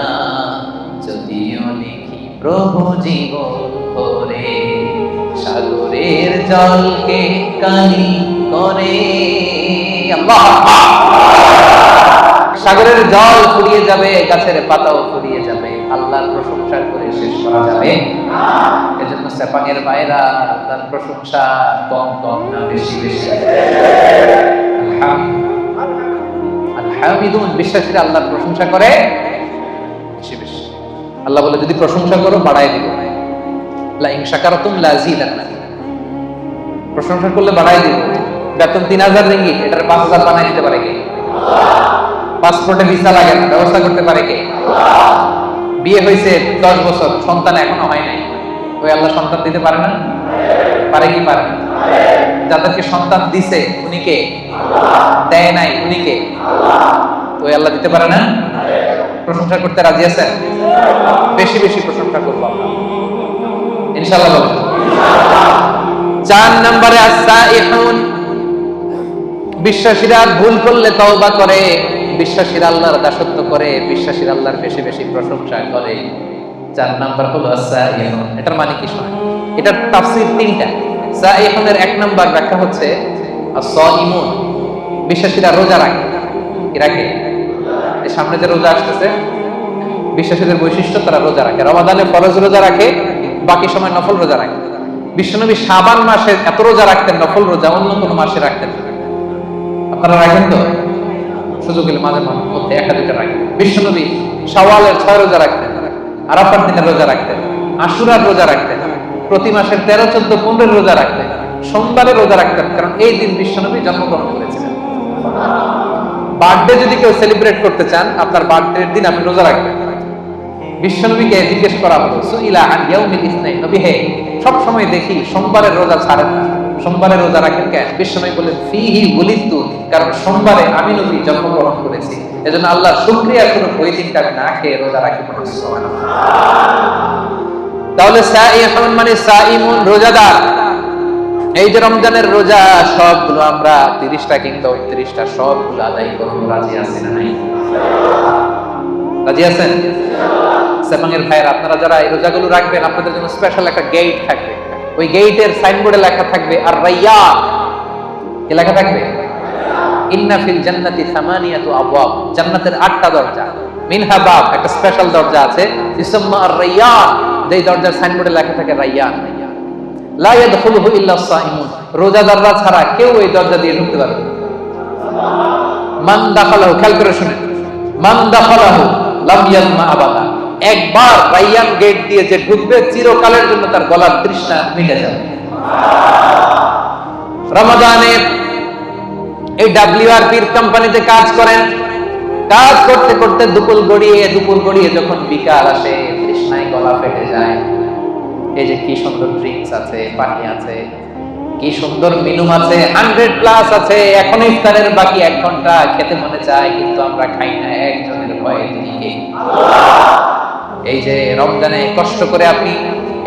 S1: যদিও লিখি প্রভু জীবন করে। সাগরের জলকে কালি করে, আল্লাহ, সাগরের জল ফুরিয়ে যাবে, গাছের পাতাও ফুরিয়ে যাবে, আল্লাহর প্রশংসা করে শেষ করা যাবে না। এজন্য সেপাঙের ভাইরা আল্লাহর প্রশংসা কম কম না বেশি বেশি। আলহামদুলিল্লাহ, বিশ্বাসীরা আল্লাহর প্রশংসা করে বেশি বেশি। আল্লাহ বলে যদি প্রশংসা করো বাড়ায় দিব, লা ইন শাকারতুম লা আযীদান্নাকুম, প্রশংসা করলে বাড়ায় দিব। বেতন 3000 রিঙ্গিট, এটার 5000 বানাই দিতে পারে কে? পাসপোর্টে ভিসা লাগে না, ব্যবস্থা করতে পারে কে? বিয়ে হয়েছে 10 বছর, সন্তান এখনো হয় নাই, ওই আল্লাহ সন্তান দিতে পারে না? পারে কি পারে? যাদেরকে সন্তান দিছে উনি কে? দেয় নাই উনি কে? ওই আল্লাহ দিতে পারে না? প্রশংসা করতে রাজি আছেন? বেশি বেশি প্রশংসা করবো আমরা ইনশাআল্লাহ। বলুন 4 নম্বরে আস-সাইহুন, বিশ্বাসীরা ভুল করলে তওবা করে, বিশ্বাসীরা আল্লাহর দাসত্ব করে, বিশ্বাসীরা আল্লাহর বেশি বেশি প্রশংসা করে। 4 নাম্বার হলো আস-সাইহুন। এটার মানে কি শুনুন, এটার তাফসীর 3টা। সাইহুনের 1 নাম্বার ব্যাখ্যা হচ্ছে আস-সাইমুন, বিশ্বাসীরা রোজা রাখে। কি রাখে? এই সামনে যে রোজা আসতেছে, বিশ্বাসীদের বৈশিষ্ট্য, তারা রোজা রাখে। রমাদানে ফরজ রোজা রাখে, বাকি সময় নফল রোজা রাখে। বিশ্বনবী শাবান মাসে এত রোজা রাখতেন, নফল রোজা অন্য কোন মাসে রাখতেন না। আপনারা রাখেন তো? সুযোগ হলে মাঝে মধ্যে 1-2টা রাখেন। বিশ্বনবী শাওয়ালের 6 রোজা রাখতেন, আরাফার দিনে রোজা রাখতেন, আশুরার রোজা রাখতেন, প্রতি মাসের 13, 14, 15 রোজা রাখতেন, সোমবারে রোজা রাখতেন, কারণ এই দিন বিশ্বনবী জন্মগ্রহণ করেছিলেন। বার্থডে যদি কেউ সেলিব্রেট করতে চান, আপনার বার্থডের দিন আপনি রোজা রাখবেন। বিশ্বনবীকে জিজ্ঞেস করা হলো, সুইলা আন ইয়াউমিল ইসনাইন, নবী হে, সব সময় দেখি সোমবারের রোজা ছাড়েন না, সোমবারে রোজা রাখেন কেন? বিশ্বনবী বলেন, ফিহি বুলিতু, কারণ সোমবারে আমি নবী জন্মগ্রহণ করেছি, এজন্য আল্লাহর শুকরিয়া স্বরূপ ওই দিনটা আমি না খেয়ে রোজা রাখি। সুবহানাল্লাহ। তাহলে সাইহুন মানে সাইমুন, রোজাদার। এই যে রমজানের রোজা, সবগুলো আমরা 30টা কিংবা 39টা সবগুলো আদায় করব, রাজি আছেন না নাই? রাজি আছেন? সেপাঙের ভাইয়েরা, আপনারা যারা এই রোজাগুলো রাখবেন, আপনাদের জন্য স্পেশাল একটা গেট থাকবে। ওই গেটের সাইনবোর্ডে লেখা থাকবে আর রাইয়ান। কি লেখা থাকবে? ইন্না ফিল জান্নাতি সামানিয়াতু আবওয়াব, জান্নাতের 8টা দরজা। মিনহা বাব, একটা স্পেশাল দরজা আছে, ইসমা আর রাইয়ান, যেই দরজার সাইনবোর্ডে লেখা থাকে রাইয়ান। লা ইয়াদখুলুহু ইল্লা সাইমুন, রোজাদাররা ছাড়া কেউ এই দরজা দিয়ে ঢুকতে পারবে না। মান দাখালাহু, খেয়াল করে শুনেন, মান দাখালাহু লাম ইয়াজমা আবাদা, একবার রাইয়ান গেট দিয়ে যে ঢুকবে, চিরকালের জন্য তার গলার তৃষ্ণা মিটে যাবে। রমাদানের এই ডাব্লিউআরপির কোম্পানিতে কাজ করেন, কাজ করতে করতে দুপুর গড়িয়ে যখন বিকাল আসে, তৃষ্ণায় গলা ফেটে যায়। এই যে কি সুন্দর ড্রিঙ্কস আছে, পানি আছে, কি সুন্দর মেনু আছে, 100+ আছে, এখন ইফতারের বাকি 1 ঘন্টা, খেতে মনে চায় কিন্তু আমরা খাই না, একজনের ভয়ে তিনি কে? এই যে রমজানে কষ্ট করে আপনি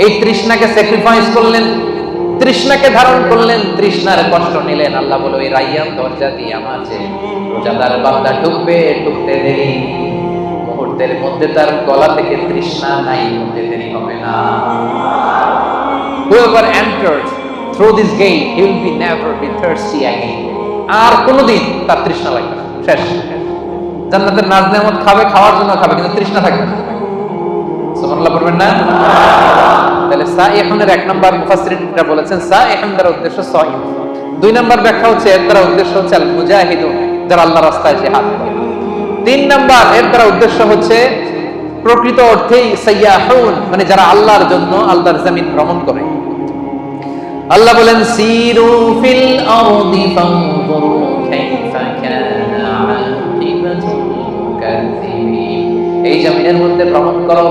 S1: এই তৃষ্ণাকে স্যাক্রিফাইস করলেন, তৃষ্ণাকে ধারণ করলেন, তৃষ্ণার কষ্ট নিলেন। আল্লাহ বলে, ওই রাইয়ান দরজা দিয়ে আমার যে রোজাদার বান্দা ঢুকবে, ঢুকতে দেরি, মুহূর্তের মধ্যে তার গলা থেকে তৃষ্ণা নাই হতে দেরি হবে না। Whoever enters through this gate, he will be never be thirsty again. আর কোনদিন তার তৃষ্ণা লাগবে না, শেষ। জান্নাতের নাজ নেয়ামত খাবে, খাওয়ার জন্য খাবে, কিন্তু তৃষ্ণা থাকবে না। সুবহানাল্লাহ পড়বেন না? তাহলে সাইহুনের 1 নম্বর মুফাসসিরিনরা বলেছেন সাইহুন দ্বারা উদ্দেশ্য সাইম। 2 নম্বর ব্যাখ্যা হচ্ছে এর দ্বারা উদ্দেশ্য হচ্ছে আল মুজাহিদুন, যারা আল্লাহর রাস্তায় জিহাদ করে। 3 নম্বর এর দ্বারা উদ্দেশ্য হচ্ছে প্রকৃত অর্থেই সাইয়াহুন, মানে যারা আল্লাহর জন্য আল্লাহর জমিন ভ্রমণ করে। আল্লাহ বলেন, সিরু ফিল আরদি ফানজুরু কাইফা কানা আকিবাতুল মুকাজ্জিবিন, এই জমিনের মধ্যে ভ্রমণ করো,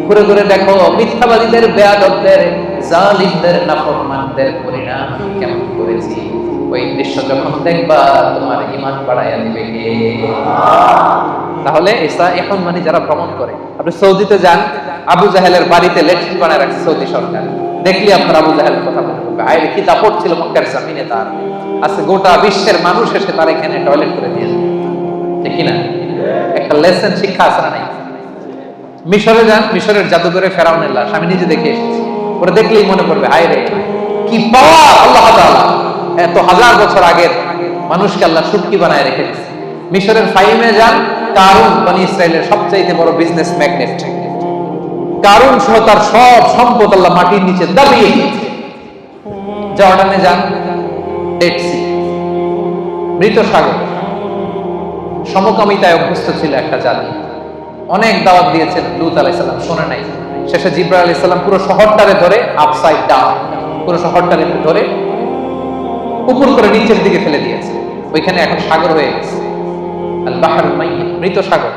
S1: ঘুরে ঘুরে দেখো মিথ্যাবাদীদের, বেয়াদবদের, জালিমদের, নাফরমানদের পরিণাম কেমন করেছি। ওই দৃশ্য যখন দেখবা, তোমার ঈমান বাড়াইয়া দিবে কে? তাহলে এসা এখন মানে যারা ভ্রমণ করে। আপনি সৌদিতে যান, আবু জাহেলের বাড়িতে লেট্রিন বানায় রাখছে সৌদি সরকার। দেখলি আপনার আবু জাহেল কথা মনে করবে, আয় কি দাপট ছিল মক্কার জমিনে তার, আজকে গোটা বিশ্বের মানুষ এসে তার এখানে টয়লেট করে দিয়েছে, ঠিক কিনা? একটা লেসন শিক্ষা আছে না নাই? মিশরে যান, মিশরের জাদুঘরে ফেরাউনের লাশ আমি নিজে দেখে এসেছি, ওরা দেখলেই মনে পড়বে হায় রে কি পাওয়ার আল্লাহ তাআলা এত হাজার বছর আগের মানুষকে আল্লাহ সুটকি বানায় রেখে দিয়েছে। মিশরের ফাইমে যান, কারুন বনি ইসরায়েলের সবচাইতে বড় বিজনেস ম্যাগনেট, কারুন সহ তার সব সম্পদ আল্লাহ মাটির নিচে দাবিয়ে দিয়েছে। জর্ডানে যান, ডেড সি, মৃত সাগর, সমকামিতায় অভ্যস্ত ছিল একটা জাতি, অনেক দাওয়াত দিয়েছেন লূত আলাইহিস সালাম, শোনে নাই। শেষে জিবরাইল আলাইহিস সালাম পুরো শহরটারে ধরে আপসাইড ডাউন, পুরো শহরটারে ধরে উপর করে নিচের দিকে ফেলে দিয়েছে। ওইখানে এখন সাগর হয়ে গেছে, আল বাহরুল মাইয়িত, মৃত সাগর।